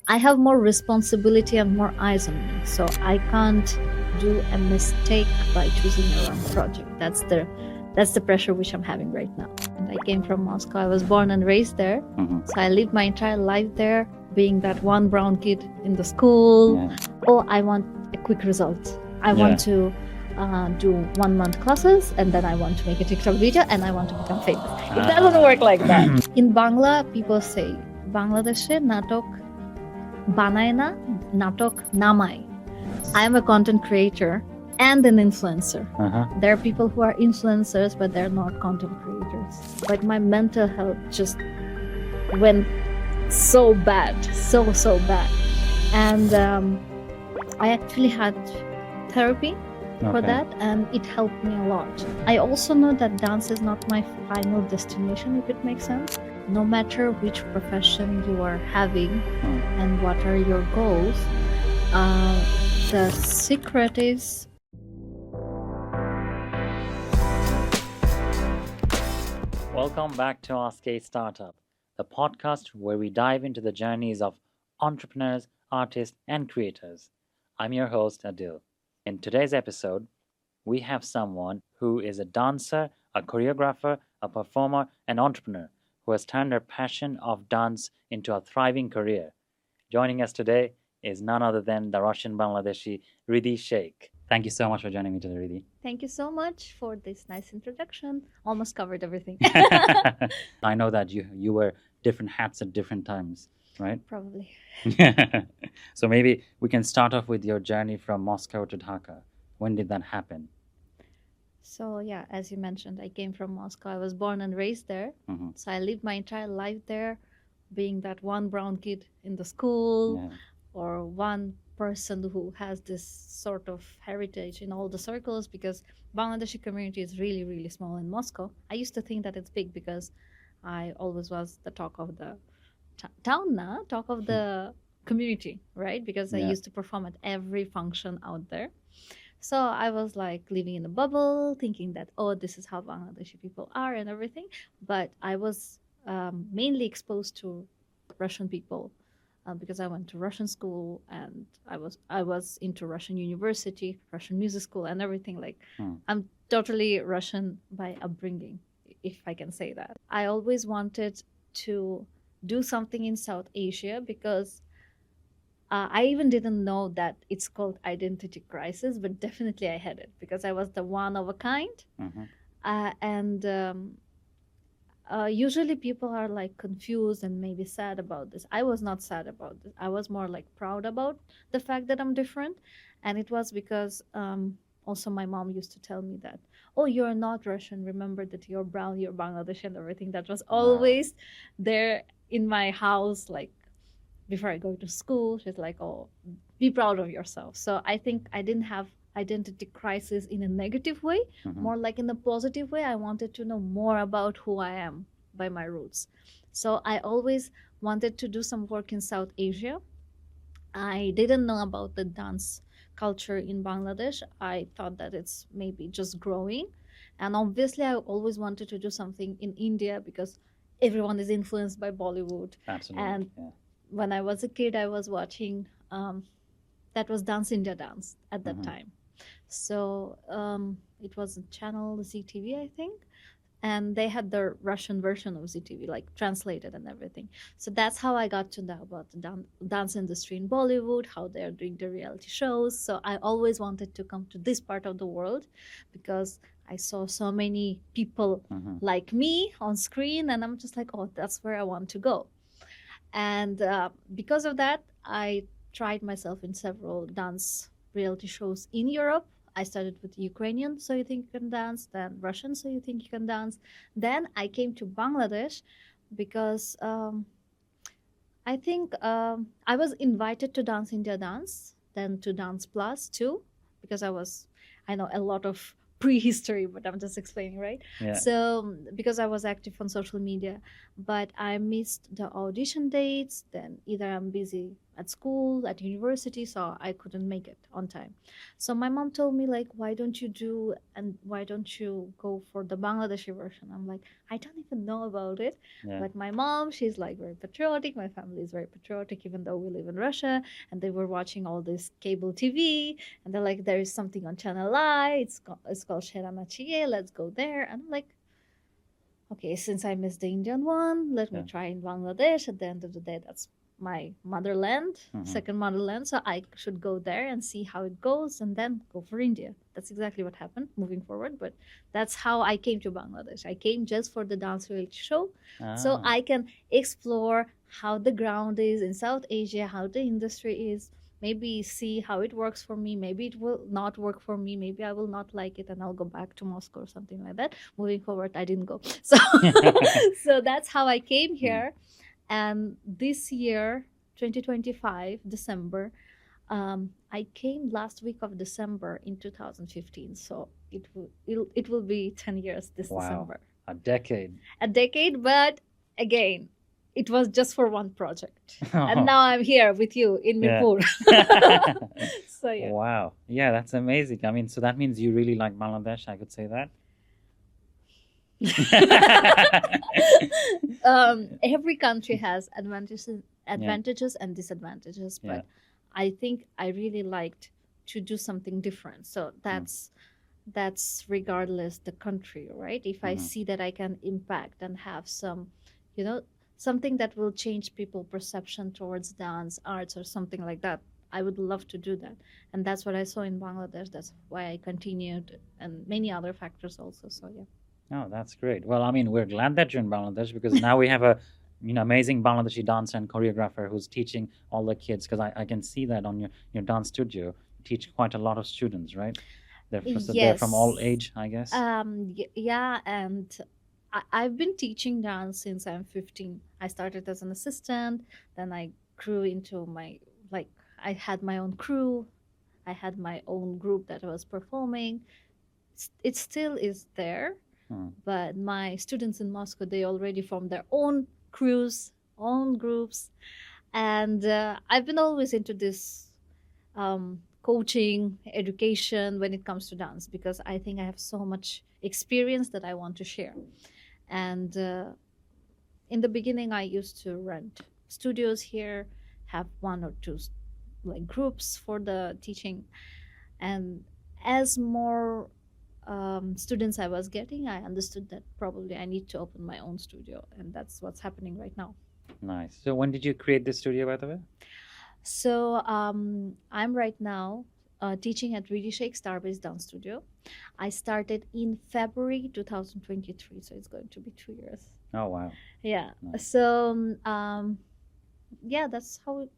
I have more responsibility and more eyes on me, so I can't do a mistake by choosing a wrong project. That's the pressure which I'm having right now. And I came from Moscow. I was born and raised there, so I lived my entire life there, being that one brown kid in the school. Oh, I want a quick result. I want to do 1 month classes, and then I want to make a TikTok video, and I want to become famous. It doesn't work like that. In Bangla, people say, Bangladeshe natok banaye na, natok namai. I am a content creator and an influencer. There are people who are influencers, but they're not content creators. Like, my mental health just went so bad, so bad. And I actually had therapy for that, and it helped me a lot. I also know that dance is not my final destination, if it makes sense. No matter which profession you are having and what are your goals, the secret is Welcome back to Ask a Startup, the podcast where we dive into the journeys of entrepreneurs, artists, and creators. I'm your host, Adil. In today's episode, we have someone who is a dancer, a choreographer, a performer, and entrepreneur who has turned her passion of dance into a thriving career. Joining us today is none other than the Russian Bangladeshi Ridy Sheikh. Thank you so much for joining me today, Ridy. Thank you so much for this nice introduction. Almost covered everything. I know that you wear different hats at different times, right? Probably. So maybe we can start off with your journey from Moscow to Dhaka. When did that happen? So yeah, as you mentioned, I came from Moscow. I was born and raised there. So I lived my entire life there, being that one brown kid in the school, or one person who has this sort of heritage in all the circles, because Bangladeshi community is really, really small in Moscow. I used to think that it's big because I always was the talk of the town, talk of the community, right? Because I used to perform at every function out there. So I was like living in a bubble, thinking that, oh, this is how Bangladeshi people are and everything. But I was mainly exposed to Russian people because I went to Russian school, and I was into Russian university, Russian music school, and everything. Like, I'm totally Russian by upbringing, if I can say that. I always wanted to do something in South Asia because I even didn't know that it's called identity crisis, but definitely I had it because I was the one of a kind. Usually people are like confused and maybe sad about this. I was not sad about this. I was more like proud about the fact that I'm different. And it was because also my mom used to tell me that, oh, you're not Russian. Remember that you're brown, you're Bangladeshi and everything. That was always there in my house, like, before I go to school. She's like, oh, be proud of yourself. So I think I didn't have identity crisis in a negative way, more like in a positive way. I wanted to know more about who I am by my roots. So I always wanted to do some work in South Asia. I didn't know about the dance culture in Bangladesh. I thought that it's maybe just growing. And obviously I always wanted to do something in India because everyone is influenced by Bollywood. Absolutely. And when I was a kid, I was watching, that was Dance India Dance at that time. So it was a channel, ZTV, I think. And they had the Russian version of ZTV, like translated and everything. So that's how I got to know about the dance industry in Bollywood, how they're doing the reality shows. So I always wanted to come to this part of the world because I saw so many people like me on screen. And I'm just like, oh, that's where I want to go. And because of that, I tried myself in several dance reality shows in Europe. I started with Ukrainian, So You Think You Can Dance, then Russian, So You Think You Can Dance. Then I came to Bangladesh because I think I was invited to Dance India Dance, then to Dance Plus too, because I know a lot of prehistory, but I'm just explaining, right? Yeah. So because I was active on social media, but I missed the audition dates. Then either I'm busy at school, at university, so I couldn't make it on time. So my mom told me like, why don't you do and why don't you go for the Bangladeshi version? I'm like, I don't even know about it. Yeah. But my mom, she's like very patriotic. My family is very patriotic, even though we live in Russia. And they were watching all this cable TV, and they're like, there is something on Channel I. It's called Sheramachie. Let's go there. And I'm like, okay, since I missed the Indian one, let me Yeah. try in Bangladesh. At the end of the day, that's my motherland, second motherland. So I should go there and see how it goes and then go for India. That's exactly what happened moving forward. But that's how I came to Bangladesh. I came just for the dance reality show. So I can explore how the ground is in South Asia, how the industry is, maybe see how it works for me. Maybe it will not work for me. Maybe I will not like it and I'll go back to Moscow or something like that. Moving forward, I didn't go. So, so that's how I came here. And this year, 2025, December, I came last week of December in 2015. So it will be 10 years this Wow. December. A decade. A decade, but again, it was just for one project. And now I'm here with you in Yeah. Mirpur. So yeah. Wow. Yeah, that's amazing. I mean, so that means you really like Bangladesh, I could say that. Every country has advantages and disadvantages, but Yeah. I think I really liked to do something different. So that's regardless the country, right? If I see that I can impact and have some, something that will change people perception towards dance, arts, or something like that, I would love to do that. And that's what I saw in Bangladesh. That's why I continued, and many other factors also. So yeah. Oh, that's great. Well, I mean, we're glad that you're in Bangladesh because now we have a amazing Bangladeshi dancer and choreographer who's teaching all the kids, because I can see that on your dance studio. You teach quite a lot of students, right? They're from all age, I guess. Yeah, and I've been teaching dance since I'm 15. I started as an assistant, then I grew into I had my own crew. I had my own group that I was performing. It still is there, but my students in Moscow, they already formed their own crews, own groups, and I've been always into this coaching, education when it comes to dance, because I think I have so much experience that I want to share. And in the beginning, I used to rent studios here, have one or two groups for the teaching, and as more students I was getting, I understood that probably I need to open my own studio, and that's what's happening right now. Nice. So when did you create this studio, by the way? So I'm right now teaching at Ridy Sheikh Star-Based Dance Studio. I started in February 2023, so it's going to be 2 years. Oh, wow. Yeah. Nice. So yeah, that's how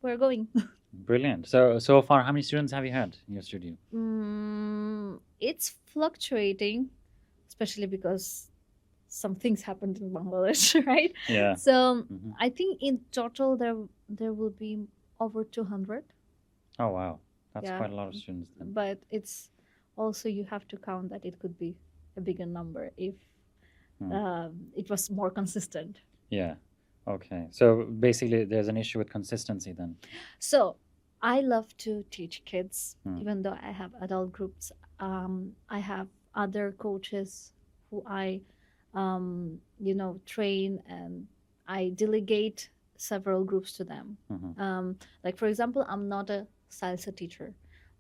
we're going. Brilliant. So far, how many students have you had in your studio? It's fluctuating, especially because some things happened in Bangladesh, right? Yeah. So I think in total there will be over 200. Oh, wow. That's Yeah. quite a lot of students then. But it's also, you have to count that it could be a bigger number if it was more consistent. Yeah. Okay. So basically, there's an issue with consistency then. So I love to teach kids, even though I have adult groups. I have other coaches who I, train, and I delegate several groups to them. Like, for example, I'm not a salsa teacher.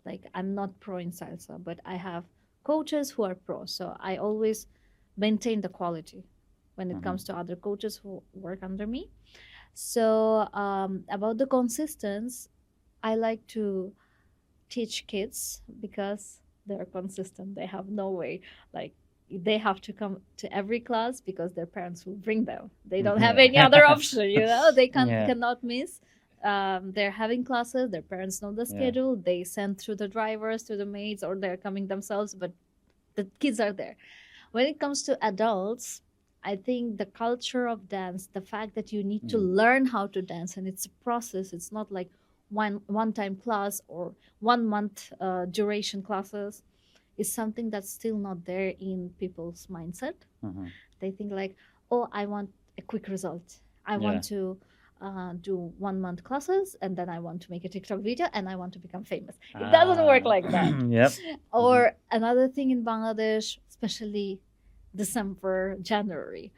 Like, I'm not pro in salsa, but I have coaches who are pro. So I always maintain the quality when it comes to other coaches who work under me. So about the consistency, I like to teach kids because they're consistent. They have no way, like, they have to come to every class because their parents will bring them. They don't have any other option, they cannot miss. They're having classes, their parents know the schedule, they send through the drivers to the maids, or they're coming themselves, but the kids are there. When it comes to adults, I think the culture of dance, the fact that you need to learn how to dance, and it's a process, it's not like one time class or 1 month duration classes, is something that's still not there in people's mindset. They think like, oh, I want a quick result. I Yeah. want to do 1 month classes, and then I want to make a TikTok video, and I want to become famous. It doesn't work like that. Yep. Or another thing in Bangladesh, especially December, January.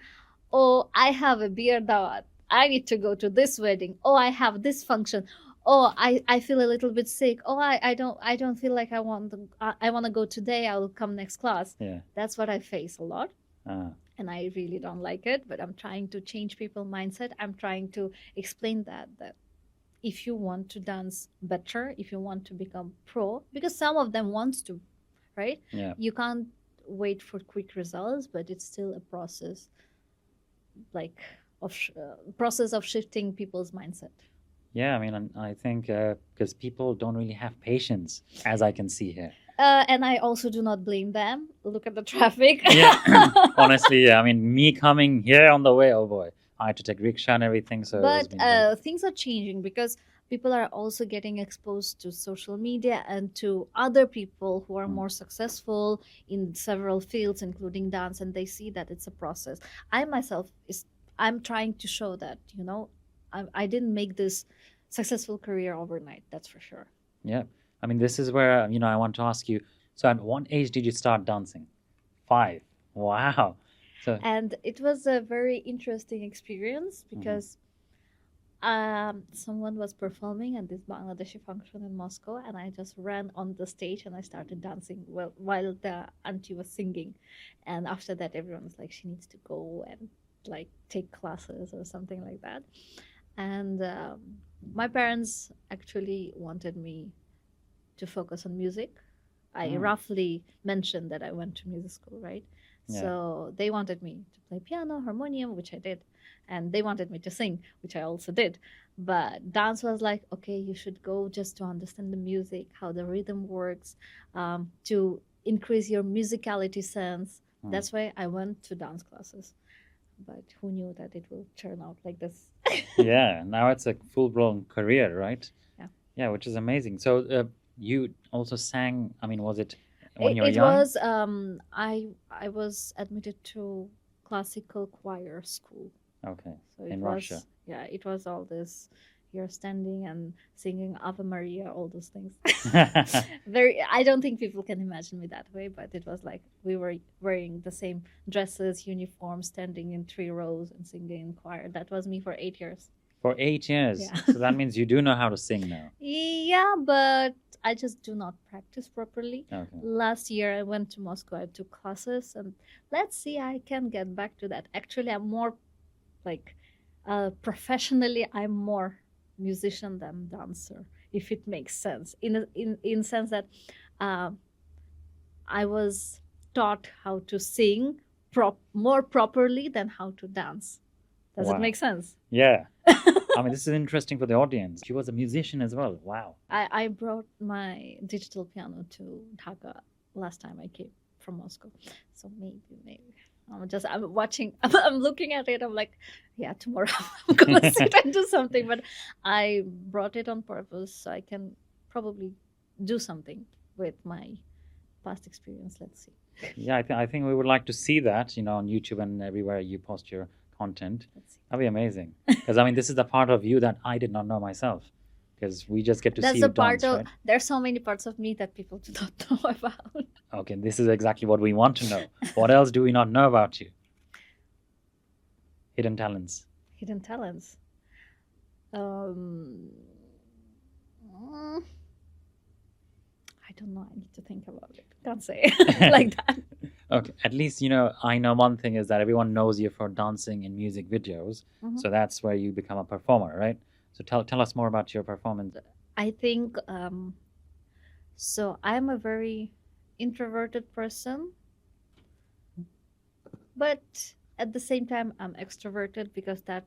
Oh, I have a beer dawat. I need to go to this wedding. Oh, I have this function. Oh, I feel a little bit sick. Oh, I don't feel like I want to go today. I will come next class. Yeah. That's what I face a lot. Ah. And I really don't like it, but I'm trying to change people's mindset. I'm trying to explain that if you want to dance better, if you want to become pro, because some of them wants to, right? Yeah. You can't wait for quick results, but it's still a process, like process of shifting people's mindset. Yeah, I mean, I think because people don't really have patience, as I can see here. And I also do not blame them. Look at the traffic. Yeah, honestly, yeah. I mean, me coming here on the way, oh boy, I had to take rickshaw and everything. So, but things are changing because people are also getting exposed to social media and to other people who are more successful in several fields, including dance, and they see that it's a process. I myself I'm trying to show that, you know, I didn't make this successful career overnight. That's for sure. Yeah. I mean, this is where, I want to ask you. So at what age did you start dancing? 5. Wow. So, and it was a very interesting experience because someone was performing at this Bangladeshi function in Moscow, and I just ran on the stage and I started dancing while the auntie was singing. And after that, everyone was like, she needs to go and like take classes or something like that. And my parents actually wanted me to focus on music. I roughly mentioned that I went to music school, right? Yeah. So they wanted me to play piano, harmonium, which I did. And they wanted me to sing, which I also did. But dance was like, okay, you should go just to understand the music, how the rhythm works, to increase your musicality sense. That's why I went to dance classes. But who knew that it will turn out like this? yeah, now it's a full-blown career, right? Yeah. Yeah, which is amazing. So you also sang, I mean, was it when you were It young? was, I was admitted to classical choir school. Okay, So in Russia. Yeah, it was all this, you're standing and singing Ave Maria, all those things. I don't think people can imagine me that way, but it was like we were wearing the same dresses, uniforms, standing in 3 rows and singing in choir. That was me for 8 years. For 8 years. Yeah. So that means you do know how to sing now. Yeah, but I just do not practice properly. Okay. Last year I went to Moscow, I took classes, and let's see, I can get back to that. Actually, I'm more like professionally, I'm more musician than dancer, if it makes sense. In sense that I was taught how to sing more properly than how to dance. Does it make sense? Yeah. I mean, this is interesting for the audience. She was a musician as well. Wow. I brought my digital piano to Dhaka last time I came from Moscow. So maybe. I'm watching, I'm looking at it. I'm like, yeah, tomorrow I'm going to sit and do something. But I brought it on purpose so I can probably do something with my past experience. Let's see. Yeah, I think we would like to see that, on YouTube and everywhere you post your content. That'd be amazing. Because, I mean, this is the part of you that I did not know myself. Because we just get to see you dance, right? There's so many parts of me that people do not know about. Okay, this is exactly what we want to know. What else do we not know about you? Hidden talents. Hidden talents. I don't know. I need to think about it. Can't say like that. Okay, at least, I know one thing is that everyone knows you for dancing in music videos. So that's where you become a performer, right? So tell us more about your performance. I think, so I'm a very introverted person, but at the same time, I'm extroverted because that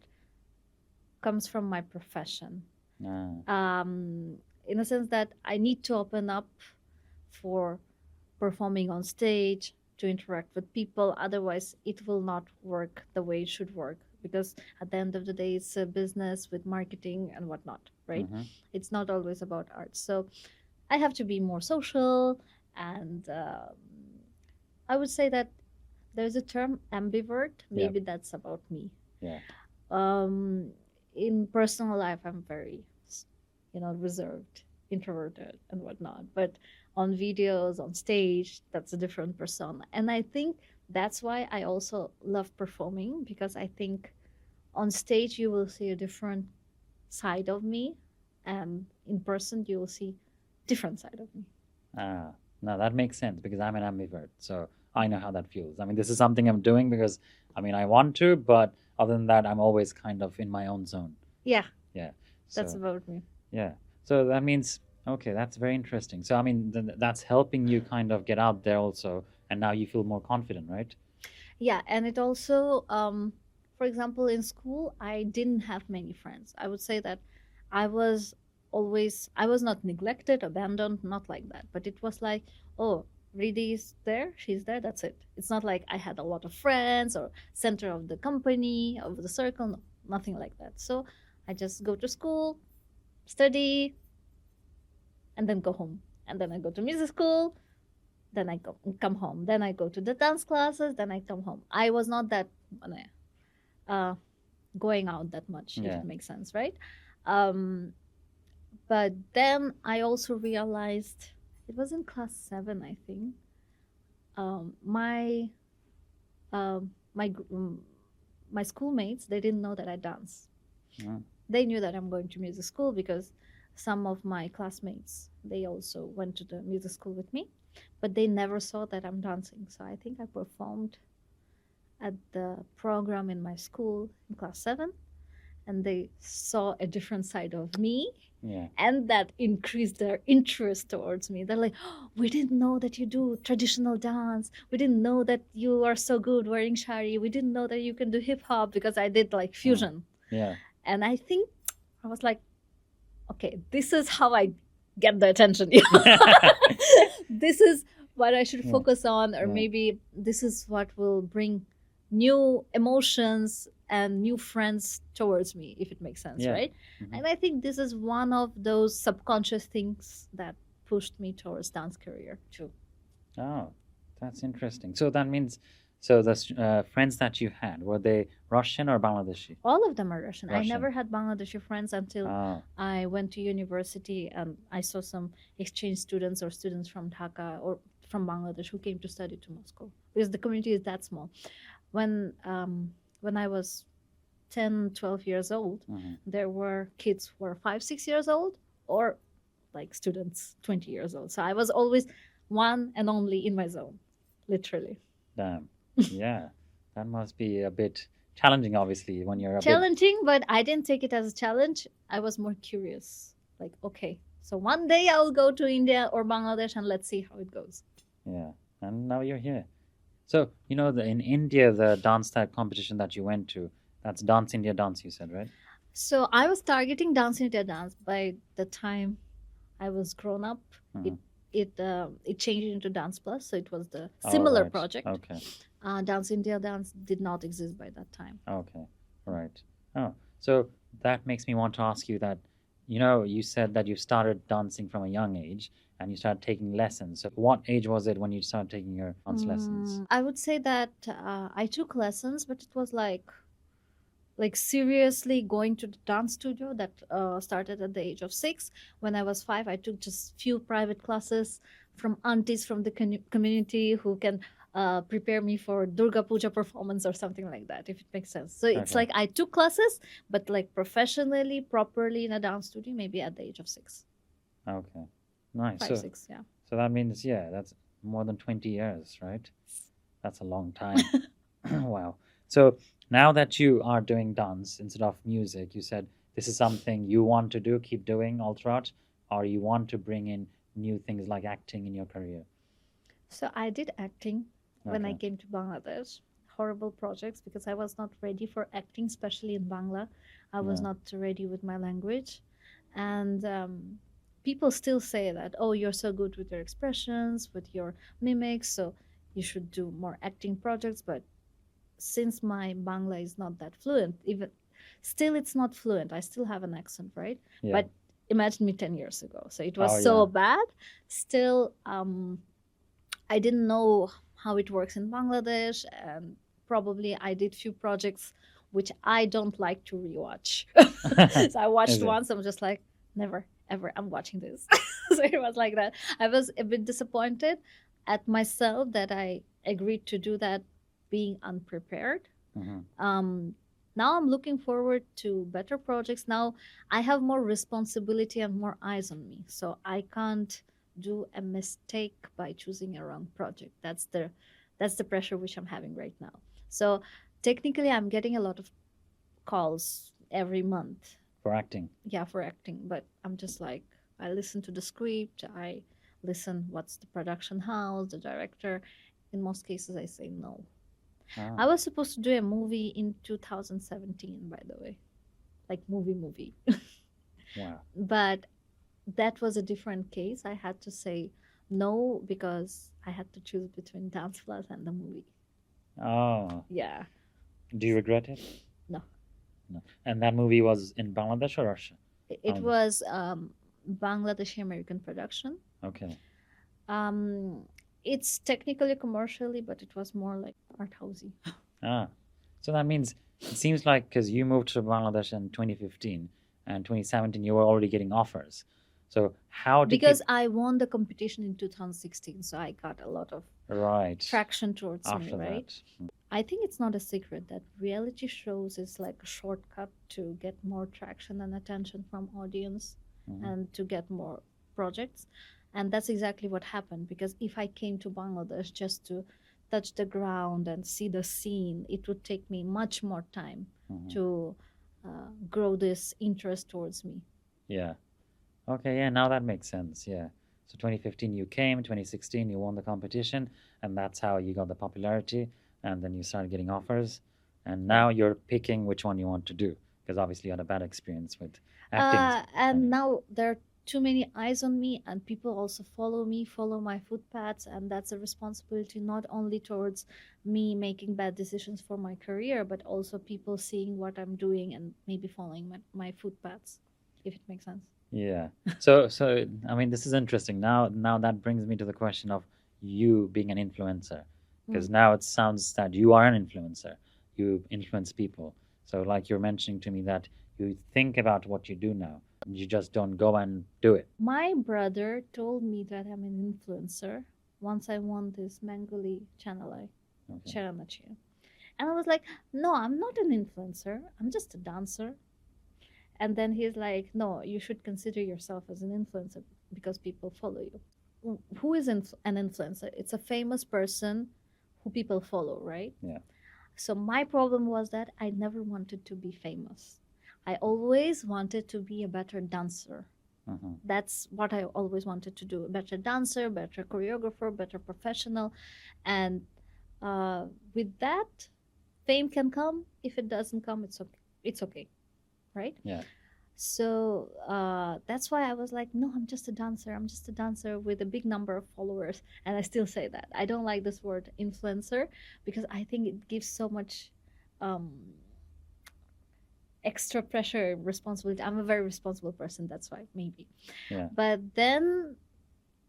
comes from my profession. In a sense that I need to open up for performing on stage, to interact with people. Otherwise, it will not work the way it should work. Because at the end of the day, it's a business with marketing and whatnot, right? It's not always about art. So I have to be more social. And I would say that there's a term ambivert. Maybe that's about me. Yeah. In personal life, I'm very, reserved, introverted, and whatnot. But on videos, on stage, that's a different persona. And I think that's why I also love performing, because I think on stage you will see a different side of me, and in person you will see different side of me. Ah, no, that makes sense because I'm an ambivert. So I know how that feels. I mean, this is something I'm doing because I mean, I want to, but other than that, I'm always kind of in my own zone. Yeah, Yeah. that's So, about me. yeah. So that means, okay, that's very interesting. So, I mean, that's helping you kind of get out there also. And now you feel more confident, right? Yeah, and it also, for example, in school, I didn't have many friends. I would say that I was I was not neglected, abandoned, not like that. But it was like, oh, Ridy is there, she's there, that's it. It's not like I had a lot of friends or center of the company, of the circle, no, nothing like that. So I just go to school, study, and then go home. And then I go to music school, then I come home. Then I go to the dance classes, then I come home. I was not that uh, going out that much, if Yeah. it makes sense, right? Um, but then I also realized, it was in class 7, I think. My um, my gr- mm, my schoolmates, they didn't know that I dance. Mm. They knew that I'm going to music school because some of my classmates, they also went to the music school with me, but they never saw that I'm dancing. So I think I performed at the program in my school in class 7, and they saw a different side of me, Yeah. and that increased their interest towards me. They're like, oh, we didn't know that you do traditional dance, we didn't know that you are so good wearing shari, we didn't know that you can do hip hop, because I did like fusion. Yeah. And I think I was like, okay, this is how I get the attention. This is what I should Yeah. focus on, or Yeah. maybe this is what will bring new emotions and new friends towards me, if it makes sense, Yeah. right? Mhm. And I think this is one of those subconscious things that pushed me towards dance career too. Oh, that's interesting. So that means, so the friends that you had, were they Russian or Bangladeshi? All of them are Russian. I Russian. never had Bangladeshi friends until Oh, I went to university and I saw some exchange students or students from Dhaka or from Bangladesh who came to study to Moscow, because the community is that small. When I was 10, 12 years old, mhm. there were kids who were 5, 6 years old, or like students 20 years old. So I was always one and only in my zone, literally. Damn. Yeah, that must be a bit challenging, obviously, when you're a bit. Challenging, but I didn't take it as a challenge. I was more curious. Like, okay, so one day I'll go to India or Bangladesh and let's see how it goes. Yeah, and now you're here. So, you know, in India, the dance type competition that you went to, that's Dance India Dance, you said, right? So I was targeting Dance India Dance. By the time I was grown up, Mhm. it changed into Dance Plus. So it was the Oh, similar right. project. Okay. Dance India Dance did not exist by that time. Okay. Right. Oh, so that makes me want to ask you that, you know, you said that you started dancing from a young age and you started taking lessons. So what age was it when you started taking your dance lessons? I would say that I took lessons, but it was like seriously going to the dance studio, that started at the age of 6. When I was 5, I took just few private classes from aunties from the community who can prepare me for Durga Puja performance or something like that, if it makes sense. So it's Okay. like I took classes, but like professionally, properly in a dance studio, maybe at the age of 6, Okay. Nice. 5, So 6, yeah. so that means, yeah, that's more than 20 years, right? That's a long time. Wow. So now that you are doing dance instead of music, you said this is something you want to do, keep doing all throughout, or you want to bring in new things like acting in your career? So I did acting when I Okay. came to Bangladesh. Horrible projects, because I was not ready for acting, especially in Bangla. I was Yeah. not ready with my language. And people still say that, oh, you're so good with your expressions, with your mimics, so you should do more acting projects. But since my Bangla is not that fluent, even still, it's not fluent. I still have an accent, right? Yeah. But imagine me 10 years ago. So it was Oh, so yeah. bad. Still, I didn't know how it works in Bangladesh, and probably I did few projects which I don't like to rewatch. So I watched Is it? once, I'm just like, never, ever, I'm watching this. So it was like that. I was a bit disappointed at myself that I agreed to do that being unprepared. Mhm. Now I'm looking forward to better projects. Now I have more responsibility and more eyes on me. So I can't do a mistake by choosing a wrong project. That's the pressure which I'm having right now. So technically I'm getting a lot of calls every month. For acting. Yeah, for acting, but I'm just like, I listen to the script, I listen what's the production house, the director. In most cases I say no. Ah. I was supposed to do a movie in 2017, by the way, like movie. Wow. But that was a different case. I had to say no because I had to choose between dance class and the movie. Oh. Yeah. Do you regret it? No. No. And that movie was in Bangladesh or Russia? It was Bangladeshi American production. Okay. It's technically commercially, but it was more like art housey. Ah. So that means it seems like because you moved to Bangladesh in 2015 and 2017, you were already getting offers. So how did Because I won the competition in 2016, so I got a lot of right traction towards after me, right? that? I think it's not a secret that reality shows is like a shortcut to get more traction and attention from audience Mhm. and to get more projects. And that's exactly what happened, because if I came to Bangladesh just to touch the ground and see the scene, it would take me much more time Mhm. to grow this interest towards me. Yeah. Okay, yeah, now that makes sense. Yeah. So 2015 you came, 2016 you won the competition, and that's how you got the popularity, and then you started getting offers, and now you're picking which one you want to do, because obviously you had a bad experience with acting. And now there are too many eyes on me, and people also follow me, follow my footpaths, and that's a responsibility not only towards me making bad decisions for my career, but also people seeing what I'm doing and maybe following my footpaths, if it makes sense. Yeah. So I mean, this is interesting. Now that brings me to the question of you being an influencer, because now it sounds that you are an influencer. You influence people. So like you're mentioning to me that you think about what you do now. You just don't go and do it. My brother told me that I'm an influencer once I won this Bengali channel Okay. Charanachia. And I was like, no, I'm not an influencer. I'm just a dancer. And then he's like, no, you should consider yourself as an influencer because people follow you. Who is an influencer? It's a famous person who people follow, right? Yeah. So my problem was that I never wanted to be famous. I always wanted to be a better dancer. Mhm. That's what I always wanted to do. A better dancer, better choreographer, better professional. And with that, fame can come. If it doesn't come, it's okay. It's okay, right? Yeah. So that's why I was like, no, I'm just a dancer. I'm just a dancer with a big number of followers. And I still say that. I don't like this word influencer because I think it gives so much extra pressure, responsibility. I'm a very responsible person. That's why, maybe. Yeah. But then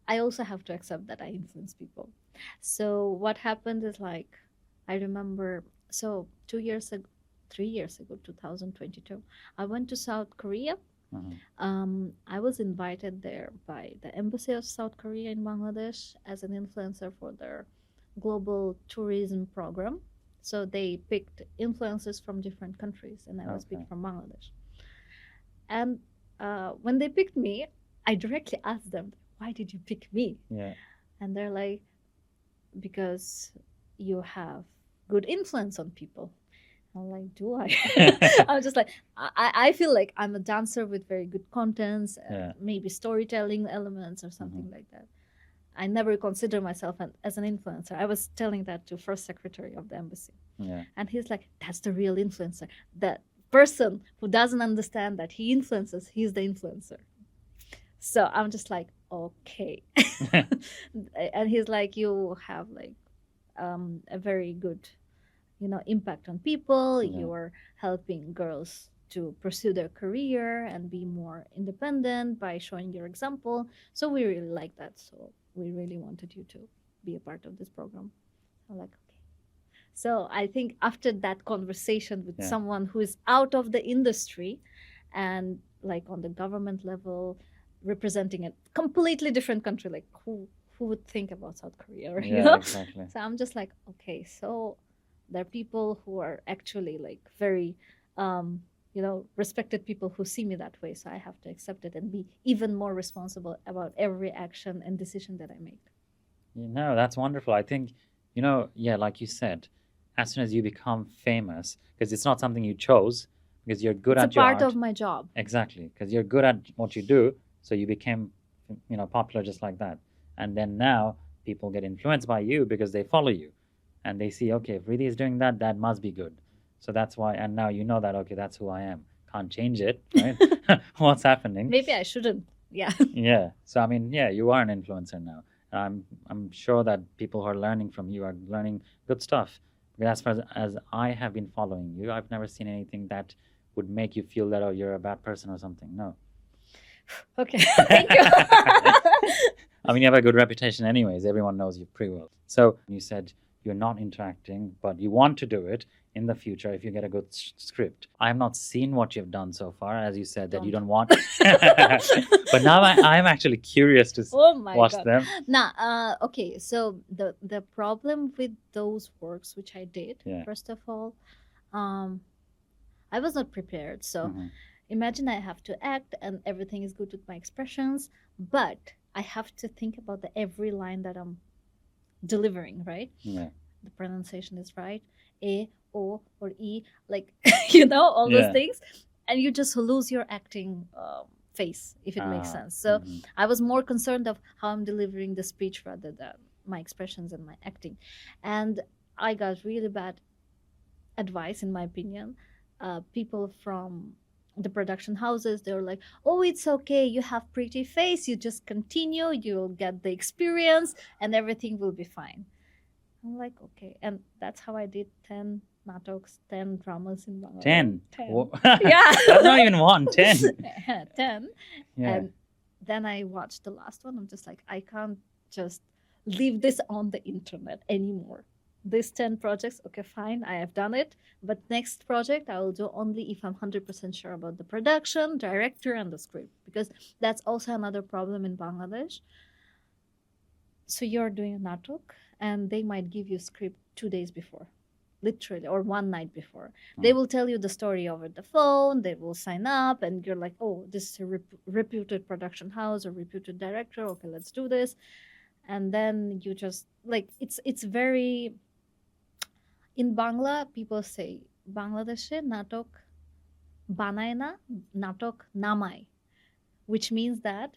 I also have to accept that I influence people. So what happened is, like, I remember, so 3 years ago, 2022, I went to South Korea. I was invited there by the Embassy of South Korea in Bangladesh as an influencer for their global tourism program. So they picked influencers from different countries, and I was picked from Bangladesh. And when they picked me, I directly asked them, why did you pick me? Yeah. And they're like, because you have good influence on people. I'm like, do I? I'm just like, I feel like I'm a dancer with very good contents, maybe storytelling elements or something like that. I never consider myself as an influencer. I was telling that to first secretary of the embassy. Yeah. And he's like, that's the real influencer. That person who doesn't understand that he influences, he's the influencer. So I'm just like, okay. And he's like, you have like a very good, impact on people. Yeah. You're helping girls to pursue their career and be more independent by showing your example. So we really like that. So we really wanted you to be a part of this program. I'm like, okay. So I think after that conversation with Yeah. someone who is out of the industry and like on the government level, representing a completely different country, like who would think about South Korea, or, you Yeah, know? exactly. So I'm just like, okay, so there are people who are actually like very, respected people who see me that way. So I have to accept it and be even more responsible about every action and decision that I make. That's wonderful. I think, yeah, like you said, as soon as you become famous, because it's not something you chose, because you're good It's a at your part art. of my job. Exactly, because you're good at what you do, so you became, popular just like that. And then now people get influenced by you because they follow you, and they see, okay, if Ridy is doing that, that must be good. So that's why, and now you know that, okay, that's who I am. Can't change it, right? What's happening? Maybe I shouldn't. Yeah. Yeah. So I mean, yeah, you are an influencer now. I'm sure that people who are learning from you are learning good stuff. But as far as I have been following you, I've never seen anything that would make you feel that, oh, you're a bad person or something. No. Okay. Thank you. I mean, you have a good reputation anyways. Everyone knows you pretty well. So you said you're not interacting, but you want to do it in the future if you get a good script. I have not seen what you've done so far, as you said that you don't want. But now I'm actually curious to Oh my watch God. them. Nah, okay. So the problem with those works which I did, Yeah. first of all, I was not prepared. So Mhm. imagine I have to act and everything is good with my expressions, but I have to think about the every line that I'm delivering, right? Yeah. The pronunciation is right, A, O, or E, like all those Yeah. things, and you just lose your acting face, if it makes sense. So Mhm. I was more concerned of how I'm delivering the speech rather than my expressions and my acting, and I got really bad advice, in my opinion. People from the production houses, they were like, oh, it's okay, you have pretty face, you just continue, you'll get the experience and everything will be fine. I'm like, okay. And that's how I did 10 natoks, 10 dramas in Bangladesh. 10. 10. Whoa. Yeah. That's not even one. 10. 10. Yeah. And then I watched the last one. I'm just like, I can't just leave this on the internet anymore. These 10 projects, okay, fine, I have done it. But next project, I will do only if I'm 100% sure about the production, director, and the script. Because that's also another problem in Bangladesh. So you're doing a natok, and they might give you script 2 days before, literally, or one night before. They will tell you the story over the phone, they will sign up, and you're like, oh, this is a reputed production house or reputed director, okay, let's do this. And then you just like, it's very, in Bangla people say Bangladeshe natok banaয় না, natok নামায়, which means that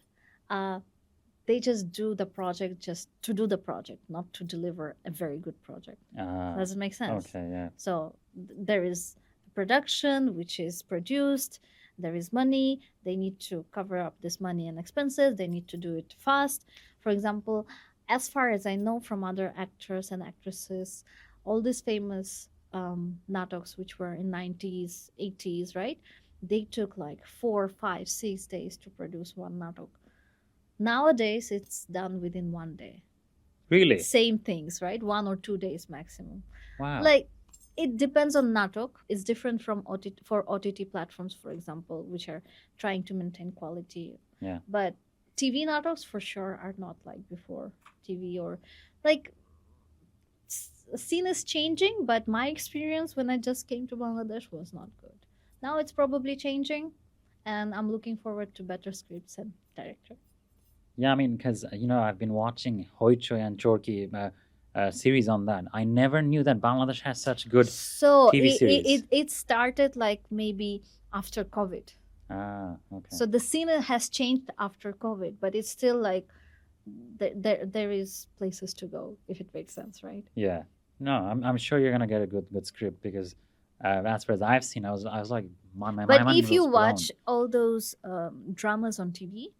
they just do the project just to do the project, not to deliver a very good project. Does it make sense? Okay, yeah. So there is production which is produced, there is money, they need to cover up this money and expenses, they need to do it fast. For example, as far as I know from other actors and actresses, all these famous natoks which were in 90s 80s, right, they took like 4 5 6 days to produce one natok. Nowadays it's done within 1 day. Really? Same things, right? 1 or 2 days maximum. Wow. Like, it depends on natok. It's different from OTT platforms, for example, which are trying to maintain quality. Yeah. But TV natoks for sure are not like before TV, or like scene is changing, but my experience when I just came to Bangladesh was not good. Now it's probably changing, and I'm looking forward to better scripts and director. Yeah, I mean, because, I've been watching Hoichoi and Chorki series on that. I never knew that Bangladesh has such good So TV series. it started like maybe after COVID. Okay. So the scene has changed after COVID, but it's still like there is places to go, if it makes sense, right? Yeah. No, I'm sure you're gonna get a good script, because as far as I've seen, I was like, my But mind if you was blown. watch all those dramas on TV,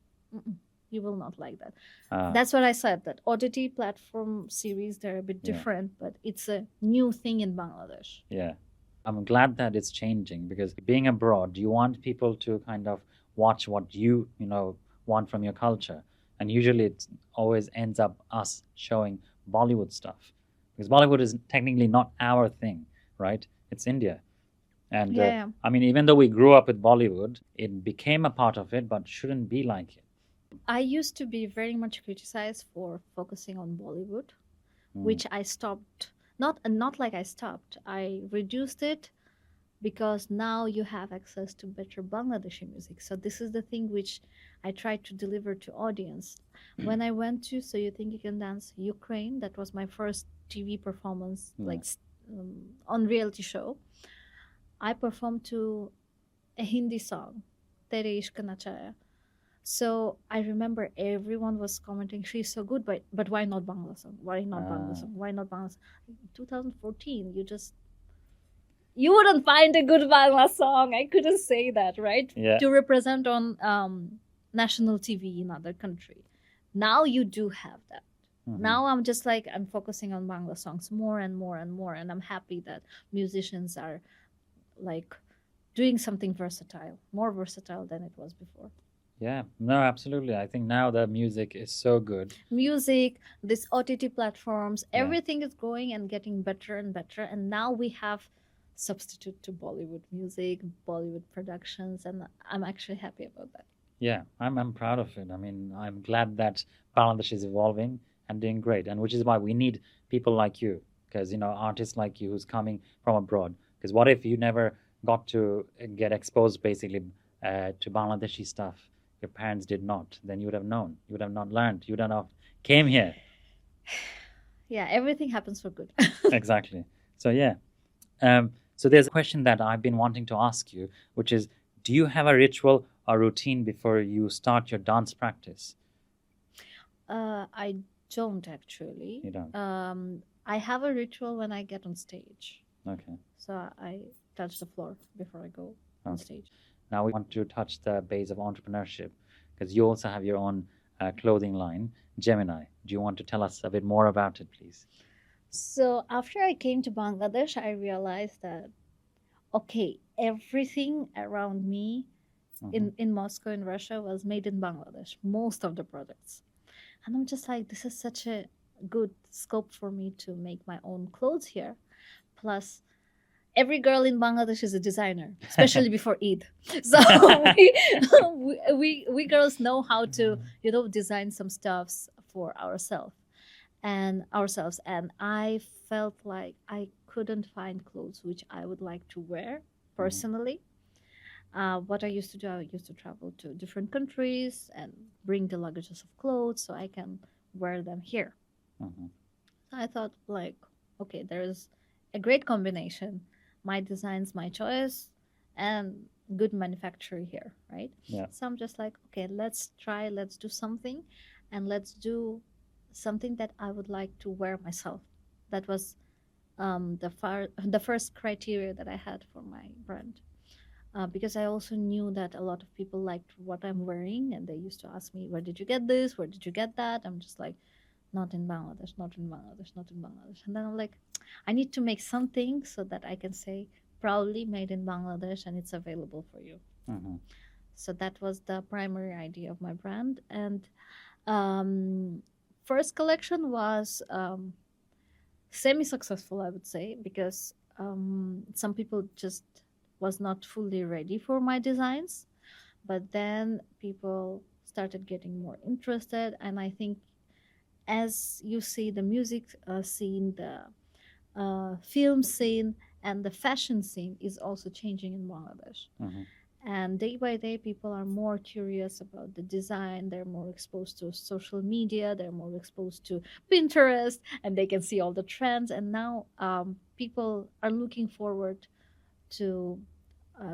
you will not like that. That's what I said, that OTT platform series, they're a bit Yeah. different, but it's a new thing in Bangladesh. Yeah. I'm glad that it's changing, because being abroad, you want people to kind of watch what you want from your culture. And usually it always ends up us showing Bollywood stuff. because Bollywood is technically not our thing, right? It's India. And Yeah. I mean, even though we grew up with Bollywood, it became a part of it, but shouldn't be like it. I used to be very much criticized for focusing on Bollywood, which I stopped. Not like I stopped. I reduced it because now you have access to better Bangladeshi music. So this is the thing which I tried to deliver to audience. When I went to So You Think You Can Dance Ukraine, that was my first TV performance, Yeah. like on reality show. I performed to a Hindi song, Tere Ishq Na Chaya. So I remember everyone was commenting, she's so good, but why not Bangla song? Why not Bangla song? Why not Bangla song? 2014, you wouldn't find a good Bangla song. I couldn't say that, right? Yeah. To represent on national TV in other country. Now you do have that. Now I'm just like, I'm focusing on Bangla songs more and more and more, and I'm happy that musicians are like doing something versatile, more versatile than it was before. Yeah, no, absolutely. I think now the music is so good. Music, this OTT platforms, Yeah. everything is growing and getting better and better. And now we have substitute to Bollywood music, Bollywood productions, and I'm actually happy about that. Yeah, I'm proud of it. I mean, I'm glad that Bangladesh is evolving and doing great, and which is why we need people like you, because artists like you who's coming from abroad. Because what if you never got to get exposed basically to Bangladeshi stuff? Your parents did not. Then you would have known. You would have not learned. You would have not came here. Yeah, everything happens for good. Exactly. So yeah. So there's a question that I've been wanting to ask you, which is, do you have a ritual or routine before you start your dance practice? I don't actually. You don't. I have a ritual when I get on stage. Okay. So I touch the floor before I go on Okay. stage. Now we want to touch the base of entrepreneurship, because you also have your own clothing line, Gemini. Do you want to tell us a bit more about it, please? So after I came to Bangladesh, I realized that, okay, everything around me in Moscow, in Russia, was made in Bangladesh, most of the products. And I'm just like, this is such a good scope for me to make my own clothes here. Plus, every girl in Bangladesh is a designer, especially before Eid. So we girls know how to, design some stuffs for ourselves. And I felt like I couldn't find clothes which I would like to wear personally. What I used to do, I used to travel to different countries and bring the luggages of clothes so I can wear them here. Mhm. So I thought, like, okay, there's a great combination. My designs, my choice, and good manufacturer here, right? Yeah. So I'm just like, okay, let's do something, and let's do something that I would like to wear myself. That was the first criteria that I had for my brand. Because I also knew that a lot of people liked what I'm wearing, and they used to ask me, where did you get this? Where did you get that? I'm just like, not in Bangladesh, not in Bangladesh, not in Bangladesh. And then I'm like, I need to make something so that I can say proudly made in Bangladesh and it's available for you. Mhm. So that was the primary idea of my brand. And first collection was semi-successful, I would say, because some people just was not fully ready for my designs. But then people started getting more interested, and I think as you see the music scene, the film scene, and the fashion scene is also changing in Bangladesh. Mhm. And day by day, people are more curious about the design. They're more exposed to social media. They're more exposed to Pinterest, and they can see all the trends. And now people are looking forward to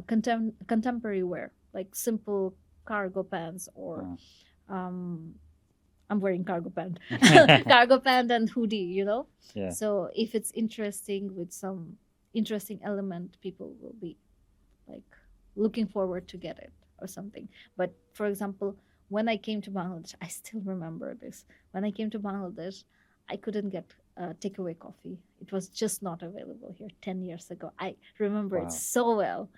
contemporary wear, like simple cargo pants or I'm wearing cargo pant, cargo pant and hoodie, Yeah. So if it's interesting with some interesting element, people will be like looking forward to get it or something. But for example, when I came to Bangladesh, I still remember this. When I came to Bangladesh, I couldn't get takeaway coffee. It was just not available here 10 years ago. I remember Wow. it so well.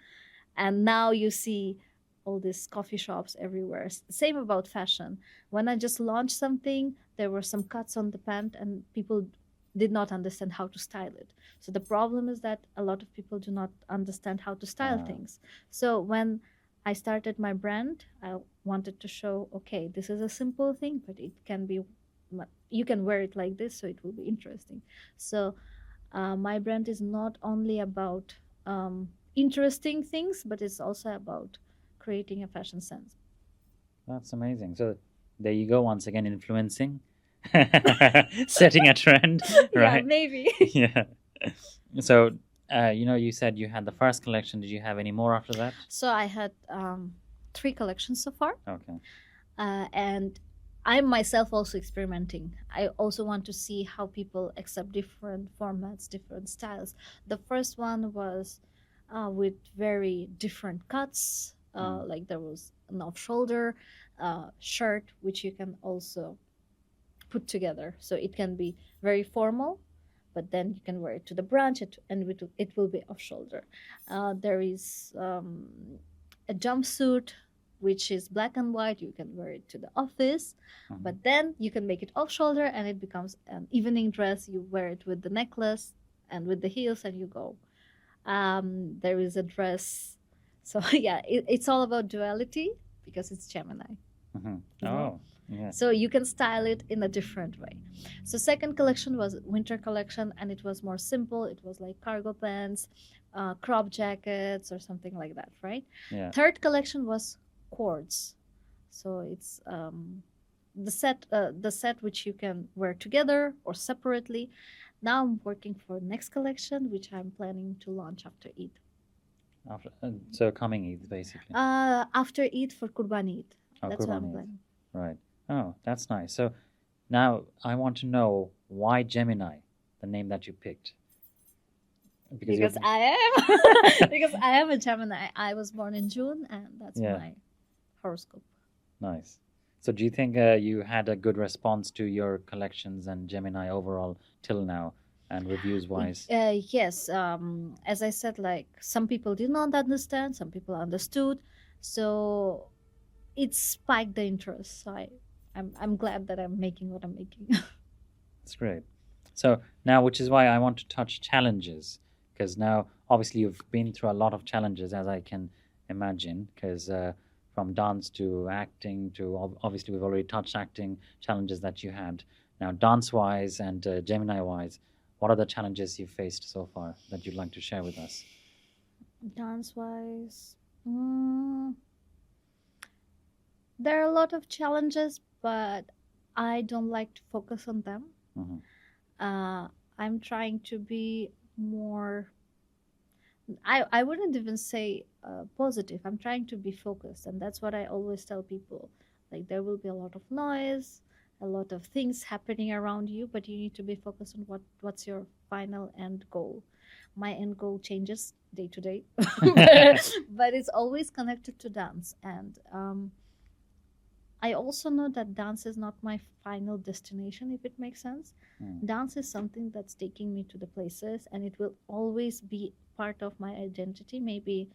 And now you see all these coffee shops everywhere. Same about fashion. When I just launched something, there were some cuts on the pant, and people did not understand how to style it. So the problem is that a lot of people do not understand how to style things. So when I started my brand, I wanted to show, okay, this is a simple thing, but it can be, you can wear it like this, so it will be interesting. So my brand is not only about interesting things, but it's also about creating a fashion sense. That's amazing. So there you go, once again, influencing, setting a trend, Yeah, right? maybe. Yeah. So, you said you had the first collection. Did you have any more after that? So I had 3 collections so far, Okay. and I'm myself also experimenting. I also want to see how people accept different formats, different styles. The first one was with very different cuts. Like there was an off-shoulder shirt, which you can also put together. So it can be very formal, but then you can wear it to the brunch, and it will be off-shoulder. There is a jumpsuit which is black and white. You can wear it to the office, but then you can make it off shoulder and it becomes an evening dress. You wear it with the necklace and with the heels, and you go. There is a dress. So yeah, it's all about duality because it's Gemini. Mm-hmm. You know? Oh, yeah. So you can style it in a different way. So second collection was winter collection, and it was more simple. It was like cargo pants, crop jackets, or something like that, right? Yeah. Third collection was cords. So it's the set which you can wear together or separately. Now I'm working for next collection, which I'm planning to launch after Eid. After, so coming Eid, basically. After Eid for Qurban Eid. Oh, That's what Qurban I'm Eid. planning. Right. Oh, that's nice. So now I want to know why Gemini, the name that you picked. Because I am because I am a Gemini. I was born in June, and that's Yeah. my horoscope. Nice. So do you think you had a good response to your collections and Gemini overall till now, and reviews wise? Yes. As I said, like some people did not understand, some people understood, so it spiked the interest. So I'm glad that I'm making what I'm making. That's great. So now, which is why I want to touch challenges, because now obviously you've been through a lot of challenges, as I can imagine, because from dance to acting to obviously we've already touched acting challenges that you had. Now, dance wise and Gemini wise, what are the challenges you've faced so far that you'd like to share with us? Dance wise, there are a lot of challenges, but I don't like to focus on them. Mhm. I'm trying to be more. I wouldn't even say positive. I'm trying to be focused, and that's what I always tell people. Like there will be a lot of noise, a lot of things happening around you, but you need to be focused on what's your final end goal. My end goal changes day to day, but it's always connected to dance. And I also know that dance is not my final destination, if it makes sense. Dance is something that's taking me to the places, and it will always be part of my identity. Maybe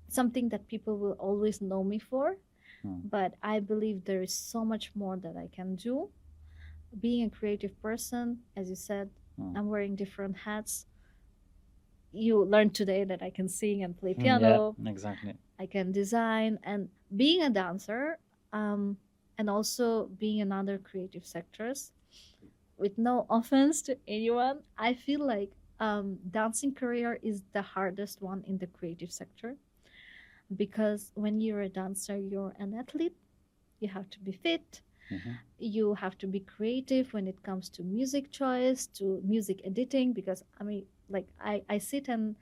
something that people will always know me for. But I believe there is so much more that I can do. Being a creative person, as you said, I'm wearing different hats. You learned today that I can sing and play piano. Yeah, exactly. I can design, and being a dancer, and also being in other creative sectors. With no offense to anyone, I feel like dancing career is the hardest one in the creative sector, because when you're a dancer, you're an athlete. You have to be fit. You have to be creative when it comes to music choice, to music editing, because I mean, like I sit and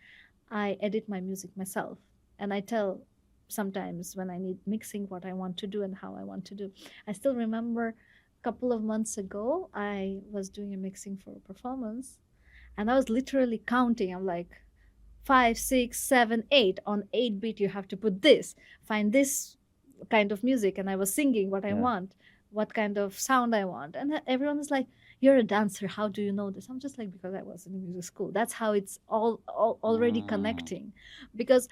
I edit my music myself, and I tell sometimes when I need mixing what I want to do and how I want to do. I still remember a couple of months ago I was doing a mixing for a performance, and I was literally counting. I'm like 5, 6, 7, 8. On 8 beat you have to put this, find this kind of music, and I was singing what I want, what kind of sound I want, and everyone is like, "You're a dancer. How do you know this?" I'm just like, because I was in music school. That's how it's all already connecting, because